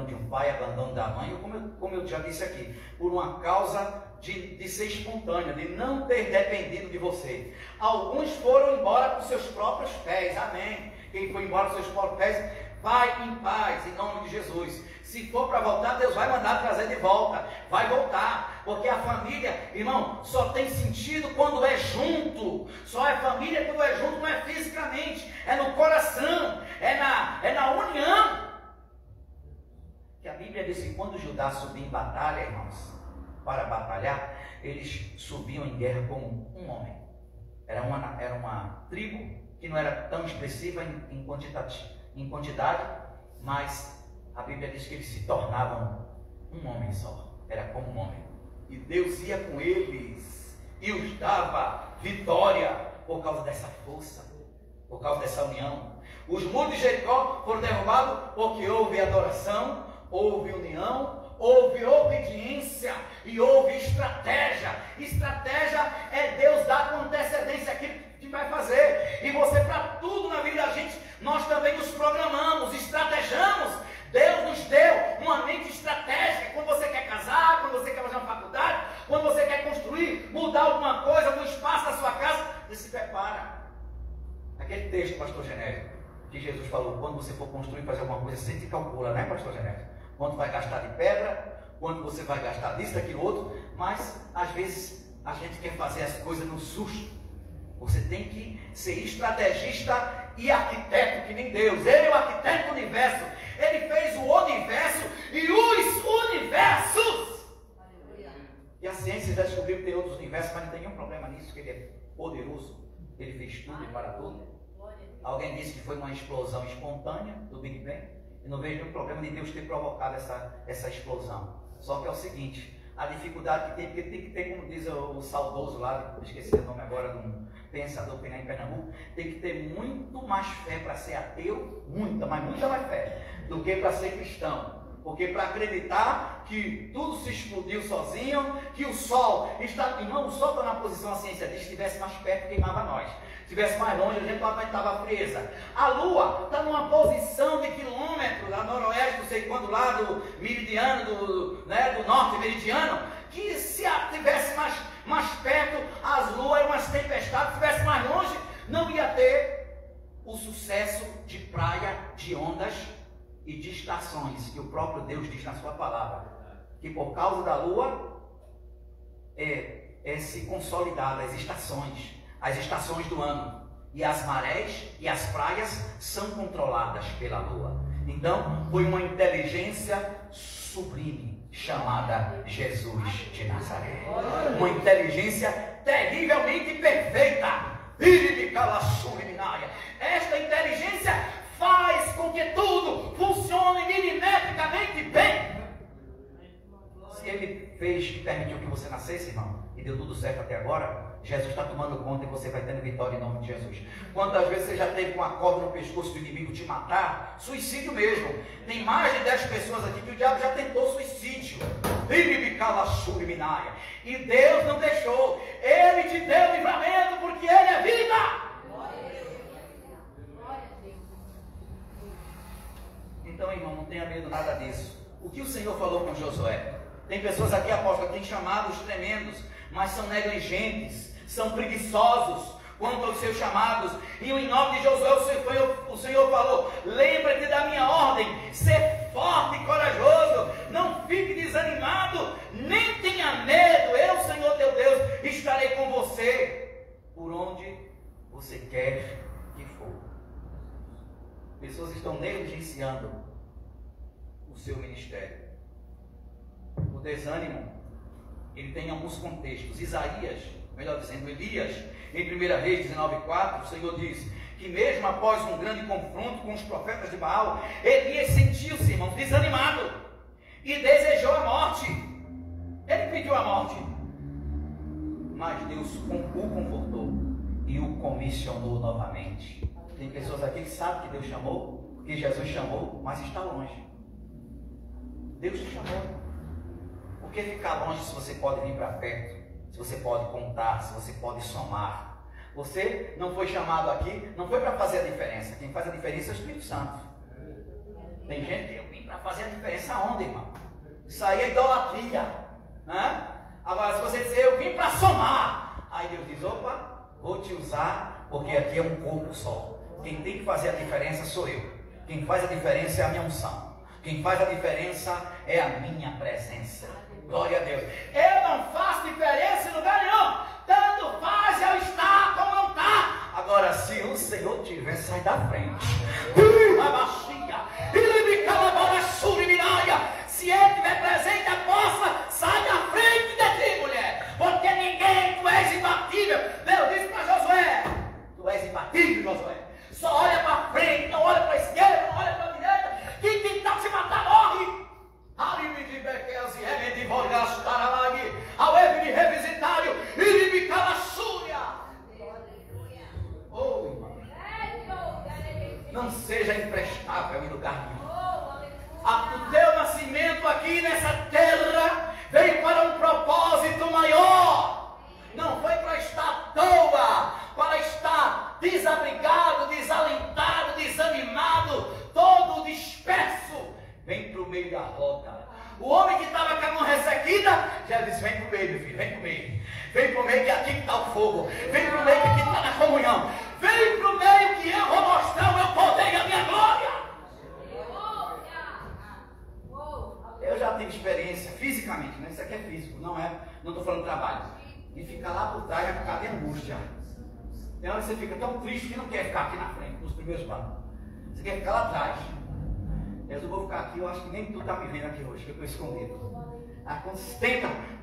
de um pai, abandono da mãe, ou como eu já disse aqui, por uma causa de ser espontânea, de não ter dependido de você. Alguns foram embora com seus próprios pés, amém. Quem foi embora com seus próprios pés, vai em paz, em nome de Jesus. Se for para voltar, Deus vai mandar trazer de volta, vai voltar, porque a família, irmão, só tem sentido quando é junto. Só é família quando é junto, não é fisicamente, é no coração, é na união. Que a Bíblia diz que quando Judá subia em batalha, irmãos, para batalhar, eles subiam em guerra como um homem. Era uma tribo que não era tão expressiva em quantidade, mas a Bíblia diz que eles se tornavam um homem só. Era como um homem. E Deus ia com eles e os dava vitória por causa dessa força, por causa dessa união. Os muros de Jericó foram derrubados porque houve adoração, houve união, houve obediência e houve estratégia. Estratégia é Deus dar com antecedência aquilo que vai fazer. E você, para tudo na vida da gente, nós também nos programamos, estrategamos. Deus nos deu uma mente estratégica. Quando você quer casar, quando você quer fazer uma faculdade, quando você quer construir, mudar alguma coisa, algum espaço da sua casa, você se prepara. Aquele texto, pastor Genésio, que Jesus falou: quando você for construir, fazer alguma coisa, você se calcula, né, pastor Genésio? Quanto vai gastar de pedra, quanto você vai gastar disso, daquilo, outro. Mas às vezes a gente quer fazer as coisas no susto. Você tem que ser estrategista e arquiteto que nem Deus. Ele é o arquiteto do universo. Ele fez o universo e os universos. E a ciência já descobriu que tem outros universos, mas não tem nenhum problema nisso, que ele é poderoso. Ele fez tudo e para tudo. Alguém disse que foi uma explosão espontânea do Big Bang. E não vejo nenhum problema de Deus ter provocado essa explosão. Só que é o seguinte: a dificuldade que tem, porque tem que ter, como diz o saudoso lá, esqueci o nome agora de um pensador que tem em Pernambuco, tem que ter muito mais fé para ser ateu, muita mais fé, do que para ser cristão. Porque para acreditar que tudo se explodiu sozinho, que o Sol está... Irmão, o Sol está na posição, a ciência diz, se estivesse mais perto, queimava nós. Se estivesse mais longe, a gente não estava presa. A Lua está numa posição de quilômetros, a noroeste, não sei quando, lá do meridiano, do norte meridiano, que se estivesse mais perto, as luas, umas tempestades, se estivesse mais longe, não ia ter o sucesso de praia, de ondas e de estações, que o próprio Deus diz na sua palavra, que por causa da lua se consolidar as estações do ano, e as marés e as praias são controladas pela lua. Então foi uma inteligência sublime chamada Jesus de Nazaré, uma inteligência terrivelmente perfeita. Esta inteligência faz com que tudo funcione milimetricamente bem. Se Ele fez e permitiu que você nascesse, irmão, e deu tudo certo até agora, Jesus está tomando conta e você vai tendo vitória em nome de Jesus. Quantas vezes você já teve uma corda no pescoço do inimigo te matar? Suicídio mesmo. Tem mais de 10 pessoas aqui que o diabo já tentou suicídio. E Deus não deixou. Ele te deu livramento porque Ele é vida. Então, irmão, não tenha medo nada disso. O que o Senhor falou com Josué? Tem pessoas aqui, apóstolo, que têm chamados tremendos, mas são negligentes, são preguiçosos quanto aos seus chamados. E em nome de Josué, o Senhor falou: lembra-te da minha ordem, ser forte e corajoso, não fique desanimado, nem tenha medo. Eu, Senhor teu Deus, estarei com você por onde você quer que for. Pessoas estão negligenciando o seu ministério. O desânimo, ele tem alguns contextos. Isaías, melhor dizendo, Elias, em 1 Reis 19:4, o Senhor diz que mesmo após um grande confronto com os profetas de Baal, Elias sentiu-se, irmão, desanimado e desejou a morte. Ele pediu a morte, mas Deus o confortou e o comissionou novamente. Tem pessoas aqui que sabem que Deus chamou, que Jesus chamou, mas está longe. Deus te chamou. Por que ficar longe se você pode vir para perto? Se você pode contar, se você pode somar? Você não foi chamado aqui, não foi para fazer a diferença. Quem faz a diferença é o Espírito Santo. Tem gente que eu vim para fazer a diferença onde, irmão? Isso aí é idolatria, né? Agora, se você dizer eu vim para somar, aí Deus diz: opa, vou te usar, porque aqui é um corpo só. Quem tem que fazer a diferença sou eu. Quem faz a diferença é a minha unção. Quem faz a diferença é a minha presença. Glória a Deus. Eu não faço diferença em lugar nenhum. Tanto faz eu estar como não está. Agora, se o Senhor tiver, sai da frente. Se Ele estiver presente, aposta, sai da frente de ti, mulher. Porque ninguém, tu és imbatível. Deus disse para Josué: tu és imbatível, Josué. Só olha para frente, não olha para a esquerda, não olha para a direita. Quem tentar se matar, morre. Não seja imprestável em lugar nenhum. O teu nascimento aqui nessa terra veio para um propósito maior. Não foi para estar à toa, para estar desabrigado, desalentado, desanimado, todo disperso. Vem para o meio da roda. O homem que estava com a mão ressequida já disse: vem para o meio, meu filho, vem para o meio. Vem para o meio que aqui está o fogo. Vem para o meio que aqui está na comunhão. Vem para o meio que eu vou mostrar o meu poder e a minha glória. Eu já tive experiência fisicamente, né? Isso aqui é físico, não estou falando trabalho. E ficar lá por trás é por causa de angústia. Tem hora que você fica tão triste que não quer ficar aqui na frente, nos primeiros bancos. Você quer ficar lá atrás. Eu vou ficar aqui, eu acho que nem tu está me vendo aqui hoje, que eu estou escondido.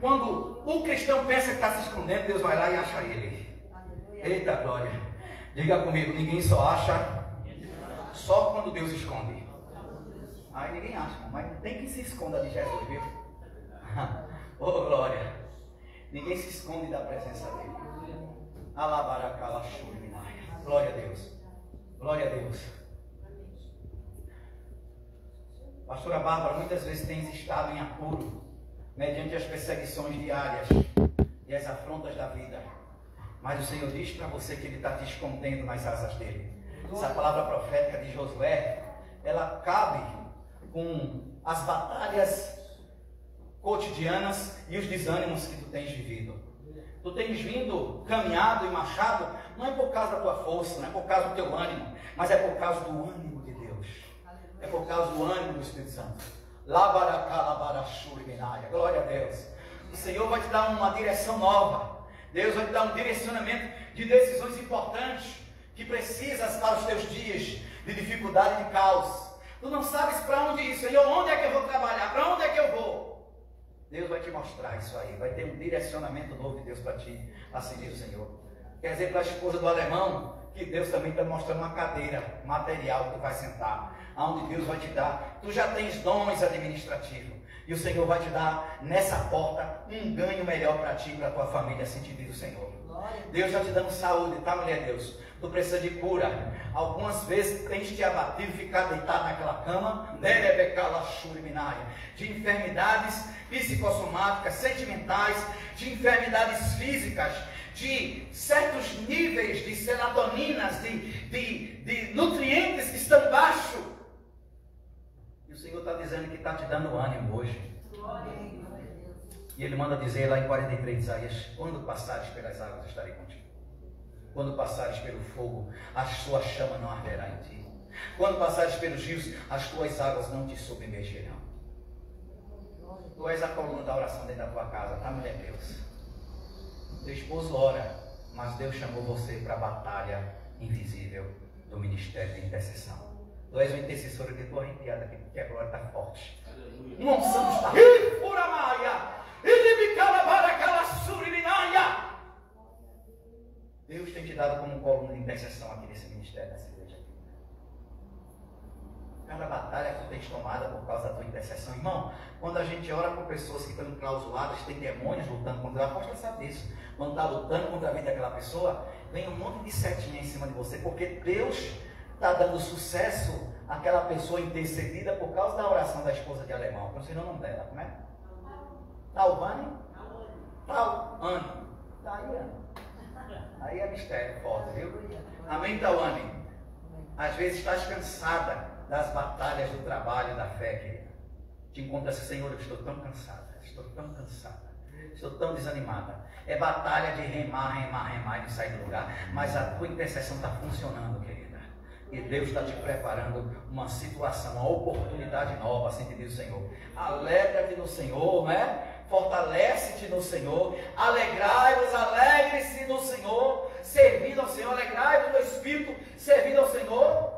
Quando o cristão pensa que está se escondendo, Deus vai lá e acha ele. Eita glória. Diga comigo: ninguém só acha, só quando Deus esconde. Aí ninguém acha, mas tem que se esconda de Jesus, viu? Oh, glória. Ninguém se esconde da presença dele. Glória a Deus. Glória a Deus. Pastora Bárbara muitas vezes tem estado em apuro, mediante as perseguições diárias e as afrontas da vida. Mas o Senhor diz para você que Ele está te escondendo nas asas dele. Essa palavra profética de Josué, ela cabe com as batalhas cotidianas e os desânimos que tu tens vivido. Tu tens vindo caminhado e marchado, não é por causa da tua força, não é por causa do teu ânimo, mas é por causa do ânimo de Deus. É por causa do ânimo do Espírito Santo. Glória a Deus. O Senhor vai te dar uma direção nova. Deus vai te dar um direcionamento de decisões importantes que precisas para os teus dias de dificuldade e de caos. Tu não sabes para onde ir, Senhor, onde é que eu vou trabalhar, para onde é que eu vou? Deus vai te mostrar isso aí, vai ter um direcionamento novo de Deus para ti, assim diz o Senhor. Quer dizer para a esposa do alemão, que Deus também está mostrando uma cadeira material que tu vai sentar, aonde Deus vai te dar. Tu já tens dons administrativos, e o Senhor vai te dar nessa porta um ganho melhor para ti e para a tua família, assim diz o Senhor. Deus já te dando saúde, tá, mulher Deus? Tu precisa de cura. Algumas vezes tens te abatido, ficar deitado naquela cama, de enfermidades psicossomáticas, sentimentais, de enfermidades físicas, de certos níveis de seratoninas, de nutrientes que estão baixos. E o Senhor está dizendo que está te dando ânimo hoje. E Ele manda dizer lá em 43 Isaías: quando passares pelas águas, estarei contigo. Quando passares pelo fogo, a sua chama não arderá em ti. Quando passares pelos rios, as tuas águas não te submergerão. Tu és a coluna da oração dentro da tua casa, tá, mulher Deus? Teu esposo ora, mas Deus chamou você para a batalha invisível do ministério de intercessão. Tu és uma intercessora que estou arrepiada aqui, porque a glória está forte. Uma unção está. Deus tem te dado como coluna de intercessão aqui nesse ministério, nessa igreja. Cada batalha que tu tens tomada por causa da tua intercessão. Irmão, quando a gente ora por pessoas que estão enclausuladas, tem demônios lutando contra ela, aposta saber disso. Quando está lutando contra a vida daquela pessoa, vem um monte de setinha em cima de você, porque Deus está dando sucesso àquela pessoa intercedida por causa da oração da esposa de alemão. Eu não sei o nome dela, como é? Talvani? Talvani. Aí é mistério forte, viu? Amém, Tawane? Às vezes estás cansada das batalhas do trabalho, da fé, querida. Te encontra assim: Senhor, eu estou tão cansada, estou tão desanimada. É batalha de remar e não sair do lugar. Mas a tua intercessão está funcionando, querida. E Deus está te preparando uma situação, uma oportunidade nova, assim que diz o Senhor. Alegra-te no Senhor, né? Fortalece-te no Senhor. Alegrai-vos, alegre-se no Senhor. Servindo ao Senhor, alegrai-vos no Espírito, servindo ao Senhor.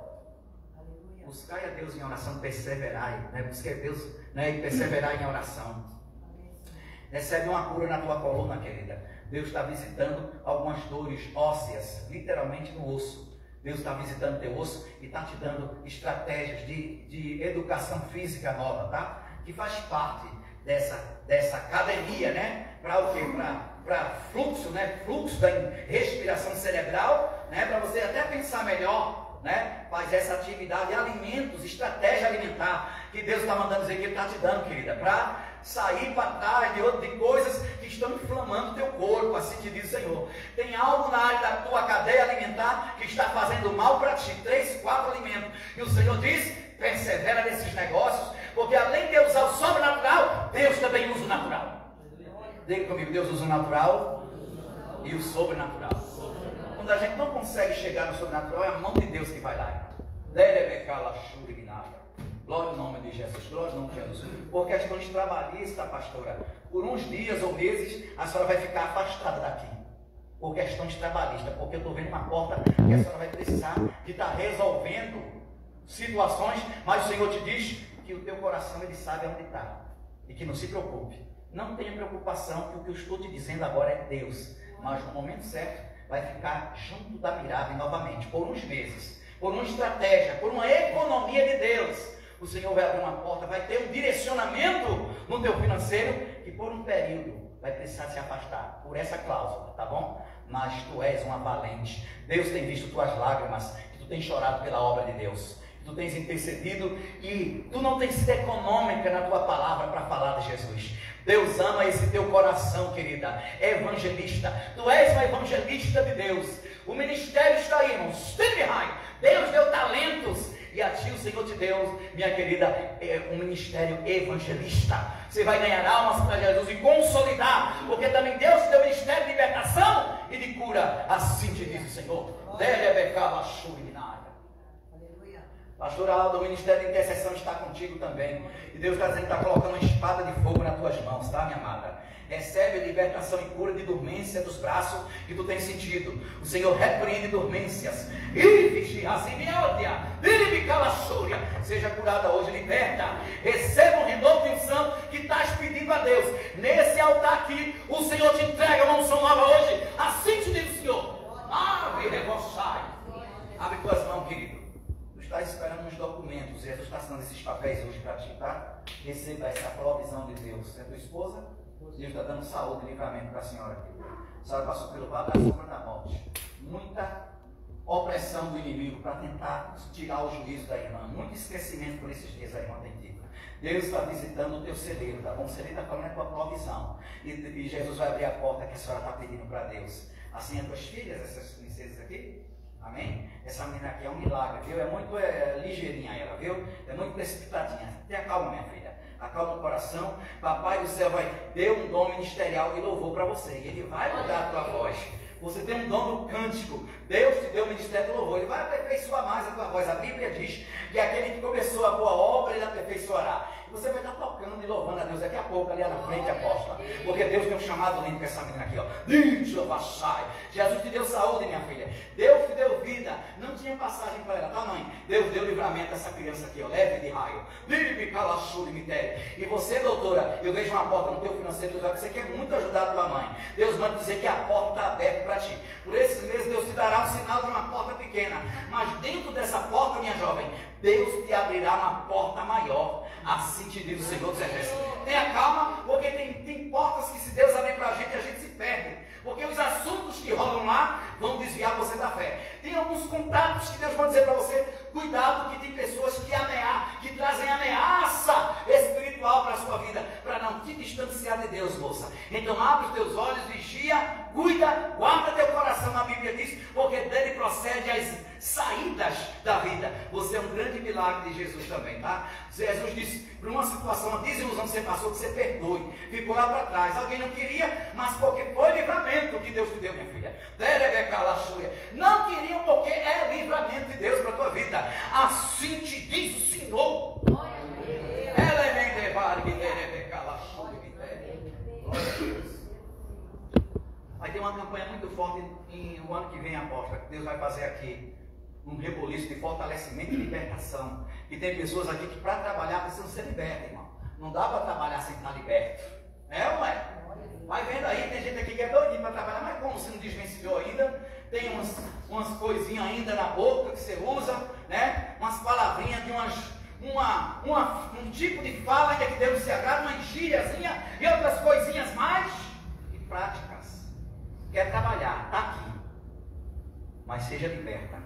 Buscai a Deus em oração, perseverai, né? Buscai a Deus, né? E perseverai em oração. Recebe uma cura na tua coluna, querida. Deus está visitando algumas dores ósseas, literalmente no osso. Deus está visitando teu osso e está te dando estratégias de educação física nova, tá? Que faz parte dessa academia, né? Para o quê? Para fluxo, né? Fluxo da respiração cerebral, né? Para você até pensar melhor, né? Faz essa atividade, alimentos, estratégia alimentar, que Deus está mandando dizer que Ele está te dando, querida, para sair para trás de coisas que estão inflamando o teu corpo, assim te diz o Senhor. Tem algo na área da tua cadeia alimentar que está fazendo mal para ti, 3, 4 alimentos. E o Senhor diz: persevera nesses negócios, porque além de usar o sobrenatural, Deus também usa o natural. Diga comigo: Deus usa o natural e o sobrenatural. Quando a gente não consegue chegar no sobrenatural, é a mão de Deus que vai lá. Glória ao nome de Jesus, glória ao nome de Jesus. Por questões trabalhistas, pastora, por uns dias ou meses, a senhora vai ficar afastada daqui. Por questões trabalhistas, porque eu estou vendo uma porta que a senhora vai precisar de estar resolvendo situações, mas o Senhor te diz que o teu coração, Ele sabe onde está. E que não se preocupe. Não tenha preocupação, que o que eu estou te dizendo agora é Deus. Mas no momento certo, vai ficar junto da mirada novamente, por uns meses, por uma estratégia, por uma economia de Deus. O Senhor vai abrir uma porta, vai ter um direcionamento no teu financeiro que por um período vai precisar se afastar, por essa cláusula, tá bom? Mas tu és uma valente. Deus tem visto tuas lágrimas, que tu tens chorado pela obra de Deus, que tu tens intercedido e tu não tens sido econômica na tua palavra para falar de Jesus. Deus ama esse teu coração, querida, evangelista. Tu és uma evangelista de Deus. O ministério está aí, irmão. Deus deu talentos e a ti o Senhor te deu, minha querida, um ministério evangelista. Você vai ganhar almas para Jesus e consolidar, porque também Deus te deu ministério de libertação e de cura. Assim te diz o Senhor. Pastor Aldo, o ministério de intercessão está contigo também. E Deus está dizendo que está colocando uma espada de fogo nas tuas mãos, tá, minha amada? Recebe a libertação e cura de dormência dos braços que tu tens sentido. O Senhor repreende dormências. Seja curada hoje, liberta. Receba um renovo de unção que estás pedindo a Deus. Nesse altar aqui, o Senhor te entrega uma unção nova hoje. Assim te diz o Senhor. Abre tuas mãos, querido. Tu estás esperando uns documentos. Jesus está assinando esses papéis hoje para ti, tá? Receba essa provisão de Deus. É tua esposa? Deus está dando saúde e livramento para a senhora aqui. A senhora passou pelo vale da sombra da morte. Muita opressão do inimigo para tentar tirar o juízo da irmã. Muito esquecimento por esses dias a irmã tem tido. Deus está visitando o teu celeiro, tá bom? O celeiro está falando a tua provisão. E Jesus vai abrir a porta que a senhora está pedindo para Deus. Assim, as tuas filhas, essas princesas aqui, amém? Essa menina aqui é um milagre, viu? É muito ligeirinha ela, viu? É muito precipitadinha. Tenha calma, minha filha. Acalma o coração. Papai do céu vai ter um dom ministerial e louvor para você. E Ele vai mudar a tua voz. Você tem um dom do cântico. Deus te deu o ministério do louvor. Ele vai aperfeiçoar mais a tua voz. A Bíblia diz que aquele que começou a boa obra, Ele aperfeiçoará. E você vai estar tocando e louvando a Deus daqui a pouco, ali na frente, apóstola. Porque Deus tem um chamado lindo com essa menina aqui, ó. Jesus te deu saúde, minha filha. Deus te deu vida. Não tinha passagem para ela, tá, mãe? Deus deu livramento a essa criança aqui, ó. Leve de raio. E você, doutora, eu vejo uma porta no teu financeiro. Você quer muito ajudar a tua mãe. Deus manda dizer que a porta está aberta para ti. Por esses meses, Deus te dará um sinal de uma porta pequena. Mas dentro dessa porta, minha jovem, Deus te abrirá uma porta maior. Assim te diz o Senhor dos Exércitos. Tenha calma, porque tem portas que se Deus abrir para a gente se perde. Porque os assuntos que rolam lá vão desviar você da fé. Tem alguns contatos que Deus vai dizer para você, cuidado, que tem pessoas que trazem ameaça espiritual para a sua vida, para não te distanciar de Deus, moça. Então abre os teus olhos, vigia, cuida, guarda teu coração, a Bíblia diz, porque dele procede as saídas da vida. Você é um grande milagre de Jesus também, tá? Jesus disse, para uma situação, uma desilusão que você passou, que você perdoe, ficou lá para trás, alguém não queria, mas porque foi livramento que Deus te deu, minha filha. Não queriam porque é livramento de Deus para a tua vida. Assim te diz o Senhor. Vai ter uma campanha muito forte no ano que vem, apóstolo, que Deus vai fazer aqui um reboliço de fortalecimento e libertação. E tem pessoas aqui que para trabalhar precisam ser libertas, irmão. Não dá para trabalhar sem estar liberto. É ou não é? Vai vendo aí, tem gente aqui que é doidinho para trabalhar, mas como você não desvencilhou ainda, tem umas coisinhas ainda na boca que você usa, né? Umas palavrinhas de um tipo de fala que é que Deus se agrada, uma gíriazinha e outras coisinhas mais e práticas. Quer trabalhar, está aqui. Mas seja liberta.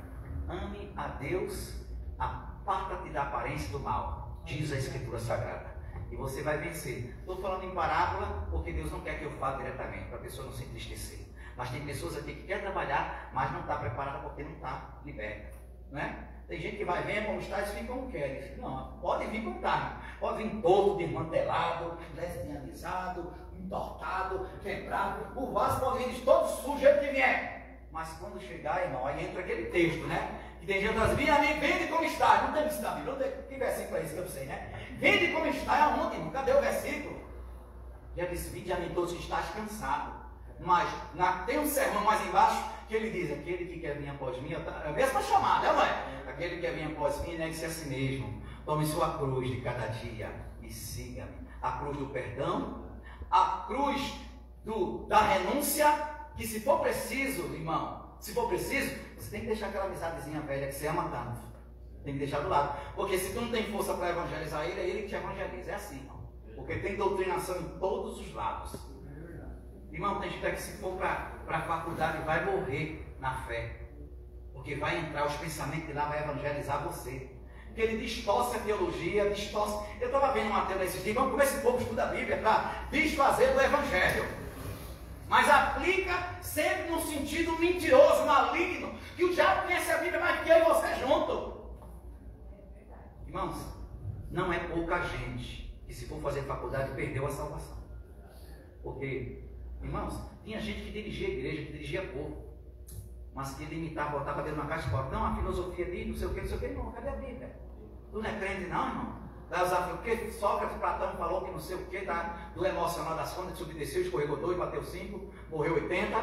Ame a Deus, aparta-te da aparência do mal, diz a Escritura Sagrada. E você vai vencer. Estou falando em parábola porque Deus não quer que eu fale diretamente, para a pessoa não se entristecer. Mas tem pessoas aqui que querem trabalhar, mas não está preparada porque não está liberta. Né? Tem gente que vai vendo como está e fica como quer. Não, pode vir como está. Pode vir todo desmantelado, lesbianizado, entortado, quebrado. O vaso pode vir de todo sujo, jeito que vier. Mas quando chegar, irmão, aí entra aquele texto, né? Que tem gente que diz, vende como está. Não tem isso na Bíblia, não tem versículo para isso que eu sei, né? Vende como está, é aonde, irmão? Cadê o versículo? Já disse, vinde a mim todos que estás cansado. Mas tem um sermão mais embaixo que ele diz, aquele que quer vir após mim, é a mesma chamada, não é? Aquele que quer vir após mim, negue-se a si mesmo. Tome sua cruz de cada dia e siga-me. A cruz do perdão, a cruz da renúncia, que se for preciso, irmão, se for preciso, você tem que deixar aquela amizadezinha velha que você ama tanto. Tem que deixar do lado. Porque se tu não tem força para evangelizar ele, é ele que te evangeliza. É assim, irmão. Porque tem doutrinação em todos os lados. Irmão, tem gente que se for para a faculdade vai morrer na fé. Porque vai entrar, os pensamentos de lá vai evangelizar você. Porque ele distorce a teologia, distorce. Eu estava vendo uma teoria esses dias, vamos como esse povo estuda a Bíblia para desfazer do Evangelho. Mas aplica sempre num sentido mentiroso, maligno, que o diabo conhece a Bíblia mais que eu e você junto. Irmãos, não é pouca gente que se for fazer faculdade perdeu a salvação. Porque, irmãos, tinha gente que dirigia a igreja, que dirigia povo, mas que limitava, botava dentro de uma caixa e falava, não, a filosofia diz, não sei o que, não, cadê a Bíblia? Tu não é crente não, irmão? Vai usar o que? Sócrates, Platão falou que não sei o que, tá? Do emocional das contas, subdesceu, escorregou 2, bateu 5, morreu 80.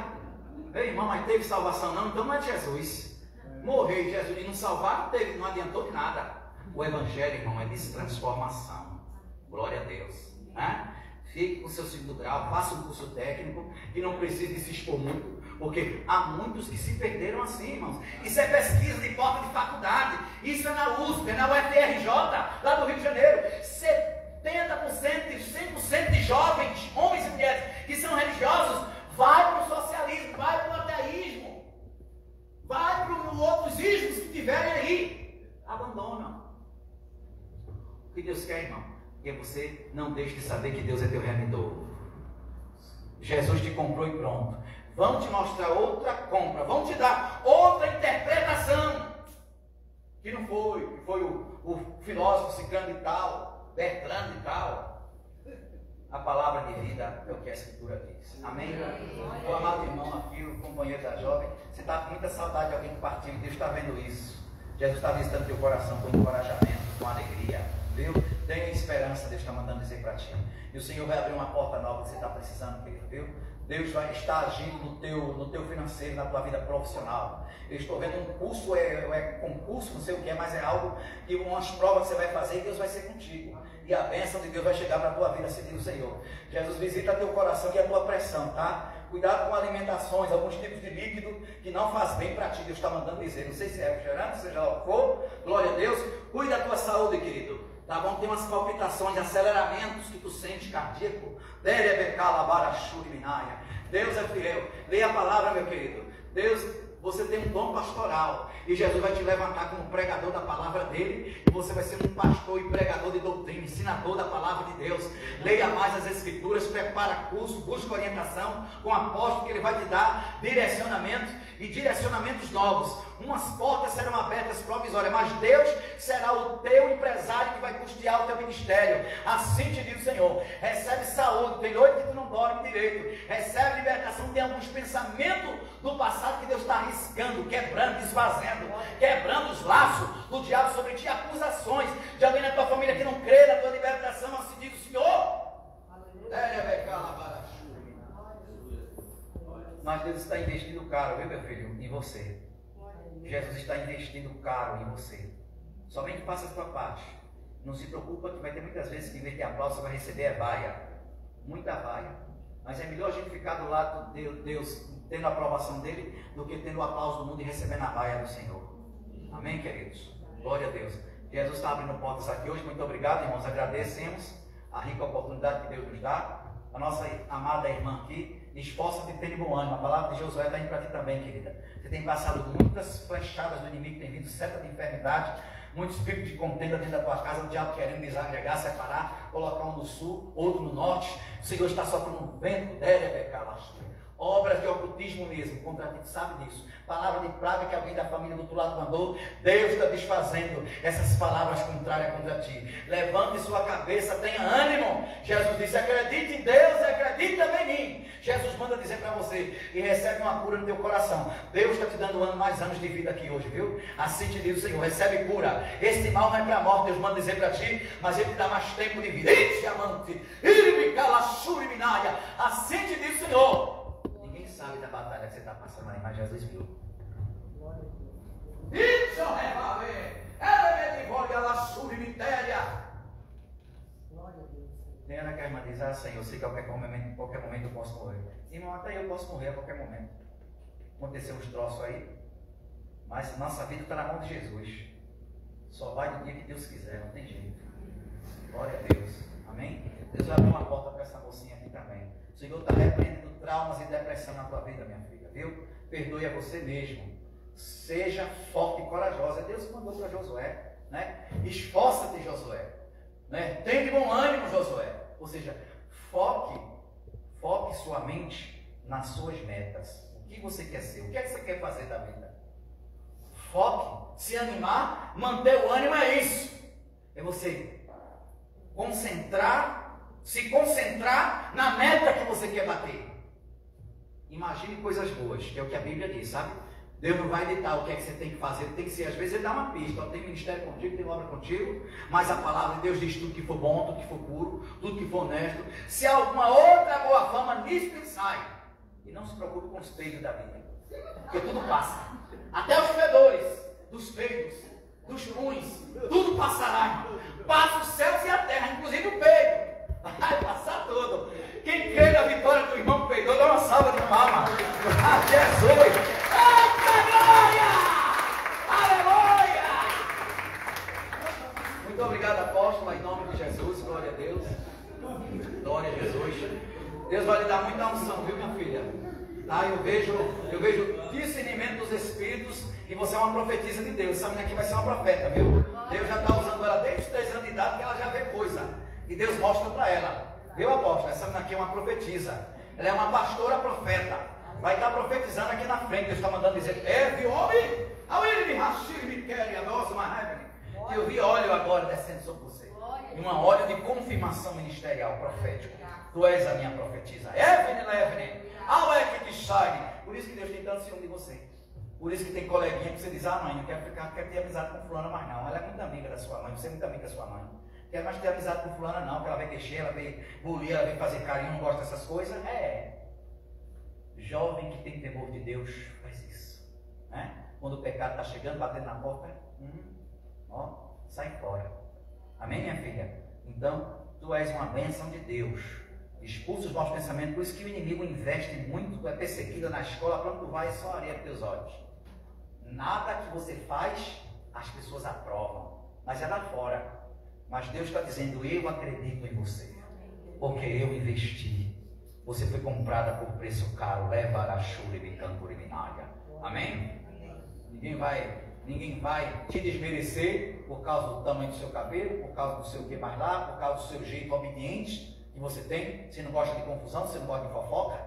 Ei, irmão, mas teve salvação não? Então não é Jesus. Morreu e Jesus e não salvar, não teve, não adiantou de nada. O Evangelho, irmão, é de transformação. Glória a Deus. Né? Fique com o seu segundo grau, faça um curso técnico, que não precise de se expor muito, porque há muitos que se perderam assim, irmãos. Isso é pesquisa de porta de faculdade, isso é na USP, é na UFRJ, lá do Rio de Janeiro. 70%, 100% de jovens, homens e mulheres, que são religiosos, vai para o socialismo, vai para o ateísmo, vai para os outros ismos que tiverem aí. Abandonam. O que Deus quer, irmão? Que você não deixe de saber que Deus é teu Redentor. Jesus te comprou e pronto. Vão te mostrar outra compra, vão te dar outra interpretação. Que não foi, que foi o filósofo ciclano e tal, Bertrand e tal. A palavra de vida é o que a Escritura diz. Amém? O amado irmão aqui, o companheiro da jovem, você está com muita saudade de alguém que partiu, Deus está vendo isso. Jesus está visitando teu coração com encorajamento, com alegria. Viu? Tenha esperança, Deus está mandando dizer para ti. E o Senhor vai abrir uma porta nova que você está precisando, querido, viu? Deus vai estar agindo no teu financeiro, na tua vida profissional. Eu estou vendo um curso, é concurso, não sei o que é, mas é algo que umas provas que você vai fazer e Deus vai ser contigo. E a bênção de Deus vai chegar para a tua vida, se diz o Senhor. Jesus visita teu coração e a tua pressão, tá? Cuidado com alimentações, alguns tipos de líquido que não faz bem para ti. Deus está mandando dizer, não sei se é refrigerante, seja lá o que for, glória a Deus. Cuida da tua saúde, querido. Tá bom? Tem umas palpitações, aceleramentos que tu sente cardíaco. Deus é fiel. Leia a palavra, meu querido. Deus, você tem um dom pastoral. E Jesus vai te levantar como pregador da palavra dele. E você vai ser um pastor e pregador de doutrina, ensinador da palavra de Deus. Leia mais as Escrituras, prepara curso, busca orientação com o apóstolo que ele vai te dar direcionamentos e direcionamentos novos. Umas portas serão abertas provisórias, mas Deus será o teu empresário que vai custear o teu ministério. Assim te diz o Senhor. Recebe saúde, tem noite que tu não dorme direito. Recebe libertação, tem alguns pensamentos do passado que Deus está arriscando, quebrando, desfazendo, quebrando os laços do diabo sobre ti, acusações de alguém na tua família que não crê na tua libertação. Assim diz o Senhor. Mas Deus está investindo caro, viu, meu filho, em você. Jesus está investindo caro em você. Somente faça a sua parte. Não se preocupa que vai ter muitas vezes que em vez de aplauso você vai receber vaia. Muita vaia. Mas é melhor a gente ficar do lado de Deus, tendo a aprovação dele, do que tendo o aplauso do mundo e recebendo a vaia do Senhor. Amém, queridos? Glória a Deus. Jesus está abrindo portas aqui hoje. Muito obrigado, irmãos. Agradecemos a rica oportunidade que Deus nos dá. A nossa amada irmã aqui, esforça-te e tenha bom ânimo. A palavra de Josué está indo para ti também, querida. Você tem passado muitas flechadas do inimigo, tem vindo seta de enfermidade, muitos espíritos de contenda dentro da tua casa, o diabo querendo desagregar, separar, colocar um no sul, outro no norte. O Senhor está soprando um vento, obras de ocultismo mesmo, contra ti, sabe disso. Palavra de praga que alguém da família do outro lado mandou, Deus está desfazendo essas palavras contrárias contra ti. Levante sua cabeça, tenha ânimo. Jesus disse, acredite em Deus e acredite também em mim. Jesus manda dizer para você, e recebe uma cura no teu coração. Deus está te dando mais anos de vida aqui hoje, viu? Assim te diz o Senhor, recebe cura. Esse mal não é para a morte, Deus manda dizer para ti, mas Ele te dá mais tempo de vida. Assim te diz o Senhor. Sabe da batalha que você está passando aí, mas Jesus viu. Leandra, que a irmã diz, Senhor, eu sei que a qualquer momento eu posso morrer. Irmão, até eu posso morrer a qualquer momento. Aconteceu uns troços aí, mas nossa vida está na mão de Jesus. Só vai do dia que Deus quiser, não tem jeito. Glória a Deus. Amém? Deus vai abrir uma porta para essa mocinha aqui também. O Senhor está repreendendo traumas e depressão na tua vida, minha filha, viu? Perdoe a você mesmo. Seja forte e corajosa. Deus mandou para Josué, né? Esforça-te, Josué, né? Tem de bom ânimo, Josué. Ou seja, foque sua mente nas suas metas. O que você quer ser? O que é que você quer fazer da vida? Foque, se animar, manter o ânimo é isso. É você se concentrar na meta que você quer bater. Imagine coisas boas, que é o que a Bíblia diz, sabe? Deus não vai ditar o que é que você tem que fazer, tem que ser, às vezes ele dá uma pista, tem ministério contigo, tem obra contigo, mas a palavra de Deus diz tudo que for bom, tudo que for puro, tudo que for honesto. Se há alguma outra boa fama, nisso pensai. E não se preocupe com os peidos da vida, porque tudo passa. Até os fedores, dos peidos, dos ruins, tudo passará, irmão. Passa os céus e a terra, inclusive o peido. Vai passar tudo. Quem crê na vitória do irmão que peidou, dá uma salva de palmas. Jesus! Eita glória! Aleluia! Muito obrigado, apóstolo, em nome de Jesus. Glória a Deus. Glória a Jesus. Deus vai lhe dar muita unção, viu, minha filha? Tá? Eu vejo discernimento dos Espíritos e você é uma profetisa de Deus. Essa menina aqui vai ser uma profeta, viu? Deus já está usando ela desde os 3 anos de idade, que ela já vê coisa. E Deus mostra para ela. Viu, apóstolo? Essa menina aqui é uma profetisa. Ela é uma pastora profeta. Vai estar profetizando aqui na frente. Deus está mandando dizer: viu, homem? Eu vi óleo agora descendo sobre você. E um óleo de confirmação ministerial profética. Tu és a minha profetisa. Por isso que Deus tem tanto ciúme de você. Por isso que tem coleguinha que você diz: mãe, não quero ter amizade com fulana mais não. Ela é muito amiga da sua mãe, você é muito amiga da sua mãe. Não quero mais ter amizade com fulana não, porque ela vem mexer, ela vem bulir, ela vem fazer carinho, não gosta dessas coisas. Jovem que tem temor de Deus faz isso, né? Quando o pecado está chegando, batendo na porta, sai fora. Amém, minha filha? Então, tu és uma bênção de Deus. Expulsa os maus pensamentos. Por isso que o inimigo investe muito. Tu é perseguida na escola, para onde tu vai, é só areia para teus olhos. Nada que você faz, as pessoas aprovam, mas é lá fora. Mas Deus está dizendo: eu acredito em você, porque eu investi. Você foi comprada por preço caro. Amém? Ninguém vai te desmerecer por causa do tamanho do seu cabelo, por causa do seu que mais lá, por causa do seu jeito obediente que você tem. Você não gosta de confusão, você não gosta de fofoca.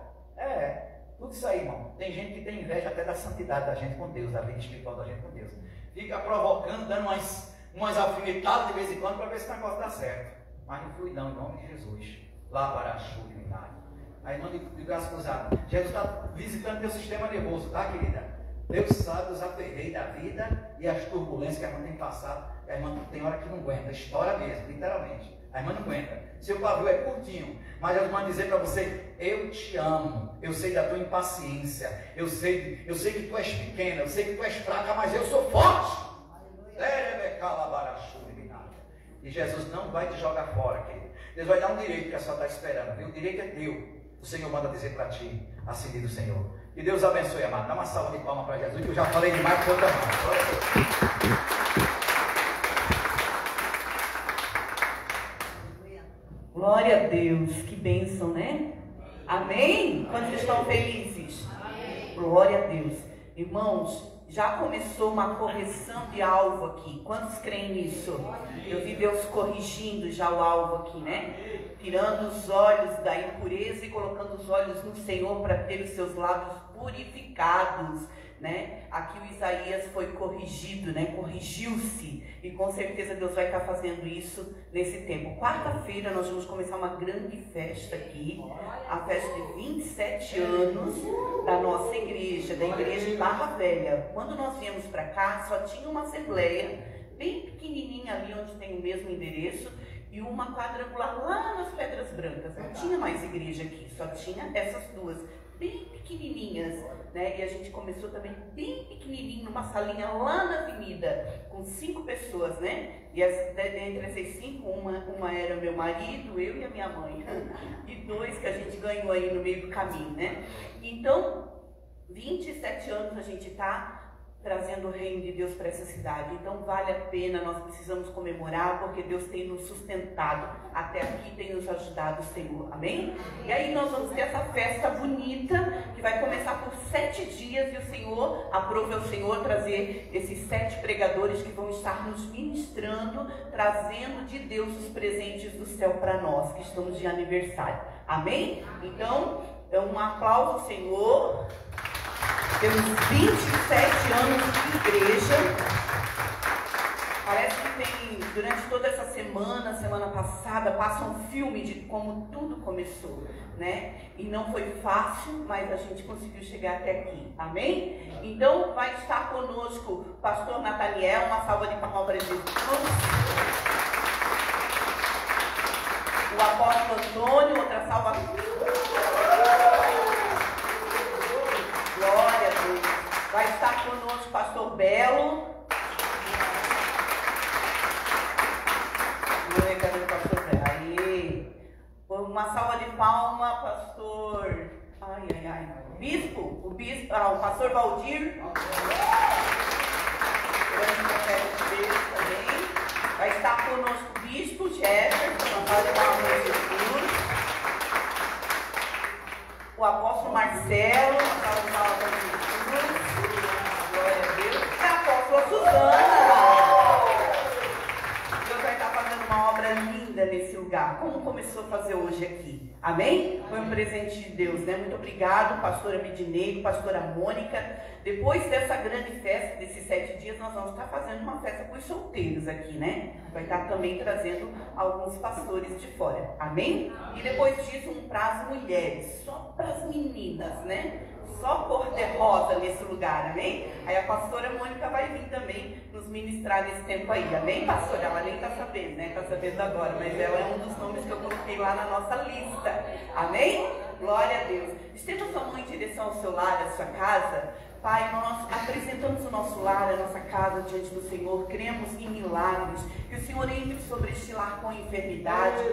Tudo isso aí, irmão. Tem gente que tem inveja até da santidade da gente com Deus, da vida espiritual da gente com Deus. Fica provocando, dando umas alfinetadas de vez em quando para ver se o negócio dá certo. Mas não flui não, em nome de Jesus. Lá para a chuva. A irmã de graça cruzada. Jesus está visitando teu sistema nervoso, tá, querida? Deus sabe os aperreios da vida e as turbulências que a irmã tem passado. A irmã tem hora que não aguenta, estoura mesmo, literalmente. A irmã não aguenta. Seu pavio é curtinho, mas a irmã dizer para você: eu te amo, eu sei da tua impaciência, eu sei que tu és pequena, eu sei que tu és fraca, mas eu sou forte. E Jesus não vai te jogar fora, querido. Deus vai dar um direito que a só está esperando, viu? O direito é teu. O Senhor manda dizer para ti, assim diz o Senhor. Que Deus abençoe, amado. Dá uma salva de palmas para Jesus, que eu já falei demais para outra mão. Glória a Deus, que bênção, né? Amém? Quantos estão felizes? Amém. Glória a Deus. Irmãos, já começou uma correção de alvo aqui. Quantos creem nisso? Eu vi Deus corrigindo já o alvo aqui, né? Tirando os olhos da impureza e colocando os olhos no Senhor para ter os seus lábios purificados, né? Aqui o Isaías foi corrigido, né? Corrigiu-se, e com certeza Deus vai estar fazendo isso nesse tempo. Quarta-feira nós vamos começar uma grande festa aqui, a festa de 27 anos da nossa igreja, da igreja de Barra Velha. Quando nós viemos para cá, só tinha uma assembleia bem pequenininha ali onde tem o mesmo endereço, e uma quadrangular lá nas Pedras Brancas. Não tinha mais igreja aqui, só tinha essas duas, bem pequenininhas, né? E a gente começou também bem pequenininho, numa salinha lá na avenida, com 5 pessoas, né? E entre essas 5, uma era meu marido, eu e a minha mãe, e 2 que a gente ganhou aí no meio do caminho, né? Então, 27 anos a gente tá trazendo o reino de Deus para essa cidade. Então vale a pena, nós precisamos comemorar, porque Deus tem nos sustentado até aqui, tem nos ajudado, Senhor. Amém? E aí nós vamos ter essa festa bonita, que vai começar por 7 dias, e o Senhor, aprove ao Senhor trazer esses 7 pregadores que vão estar nos ministrando, trazendo de Deus os presentes do céu para nós, que estamos de aniversário. Amém? Então, um aplauso ao Senhor pelos 27 anos de igreja. Parece que tem, durante toda essa semana passada, passa um filme de como tudo começou, né? E não foi fácil, mas a gente conseguiu chegar até aqui. Amém? Então, vai estar conosco o pastor Nathaniel, uma salva de palmas para Jesus. O apóstolo Antônio, outra salva. Glória a Deus. Vai estar conosco o pastor Belo. Cadê o pastor Belo? Aí. Uma salva de palmas, pastor. Bispo. O pastor Valdir. Grande profeta de Deus também. Vai estar conosco o bispo Jefferson. Uma salva de palmas para Jesus. O apóstolo Marcelo, uma salva de palmas para Jesus. Glória a Deus. E a apóstola Suzana. Deus vai estar fazendo uma obra linda nesse lugar. Como começou a fazer hoje aqui? Amém? Foi um presente de Deus, né? Muito obrigado, pastora Midinei, pastora Mônica. Depois dessa grande festa, desses 7 dias, nós vamos estar fazendo uma festa para os solteiros aqui, né? Vai estar também trazendo alguns pastores de fora. Amém? E depois disso, um prazo mulheres, só para as meninas, né? Só cor-de-rosa nesse lugar, amém? Aí a pastora Mônica vai vir também nos ministrar nesse tempo aí, amém, pastora? Ela nem está sabendo, né? Está sabendo agora, mas ela é um dos nomes que eu coloquei lá na nossa lista, amém? Glória a Deus. Estenda sua mão em direção ao seu lar, à sua casa. Pai, nós apresentamos o nosso lar, a nossa casa diante do Senhor, cremos em milagres, que o Senhor entre sobre este lar com enfermidade,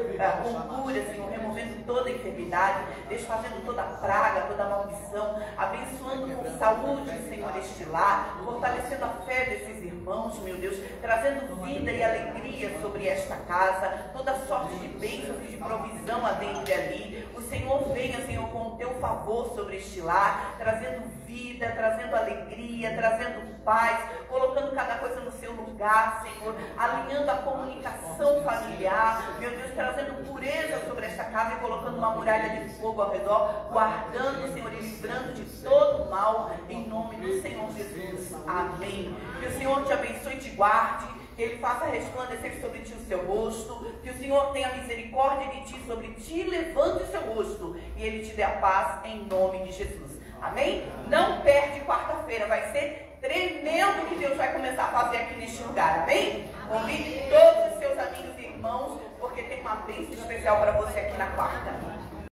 com cura, Senhor, removendo toda enfermidade, desfazendo toda praga, toda maldição, abençoando com saúde, Senhor, este lar, fortalecendo a fé desses irmãos, meu Deus, trazendo vida e alegria sobre esta casa, toda sorte de bênçãos e de provisão adentro ali. O Senhor venha, Senhor, com o teu favor sobre este lar, trazendo vida, trazendo alegria, trazendo paz, colocando cada coisa no seu lugar, Senhor, alinhando a comunicação familiar, meu Deus, trazendo pureza sobre esta casa e colocando uma muralha de fogo ao redor, guardando, Senhor, e livrando de todo mal, em nome do Senhor Jesus. Amém. Que o Senhor te abençoe e te guarde, que Ele faça resplandecer sobre ti o seu rosto, que o Senhor tenha misericórdia de ti, sobre ti, levante o seu rosto, e Ele te dê a paz, em nome de Jesus. Amém? Não perde quarta-feira, vai ser tremendo o que Deus vai começar a fazer aqui neste lugar, amém? Convide todos os seus amigos e irmãos, porque tem uma bênção especial para você aqui na quarta.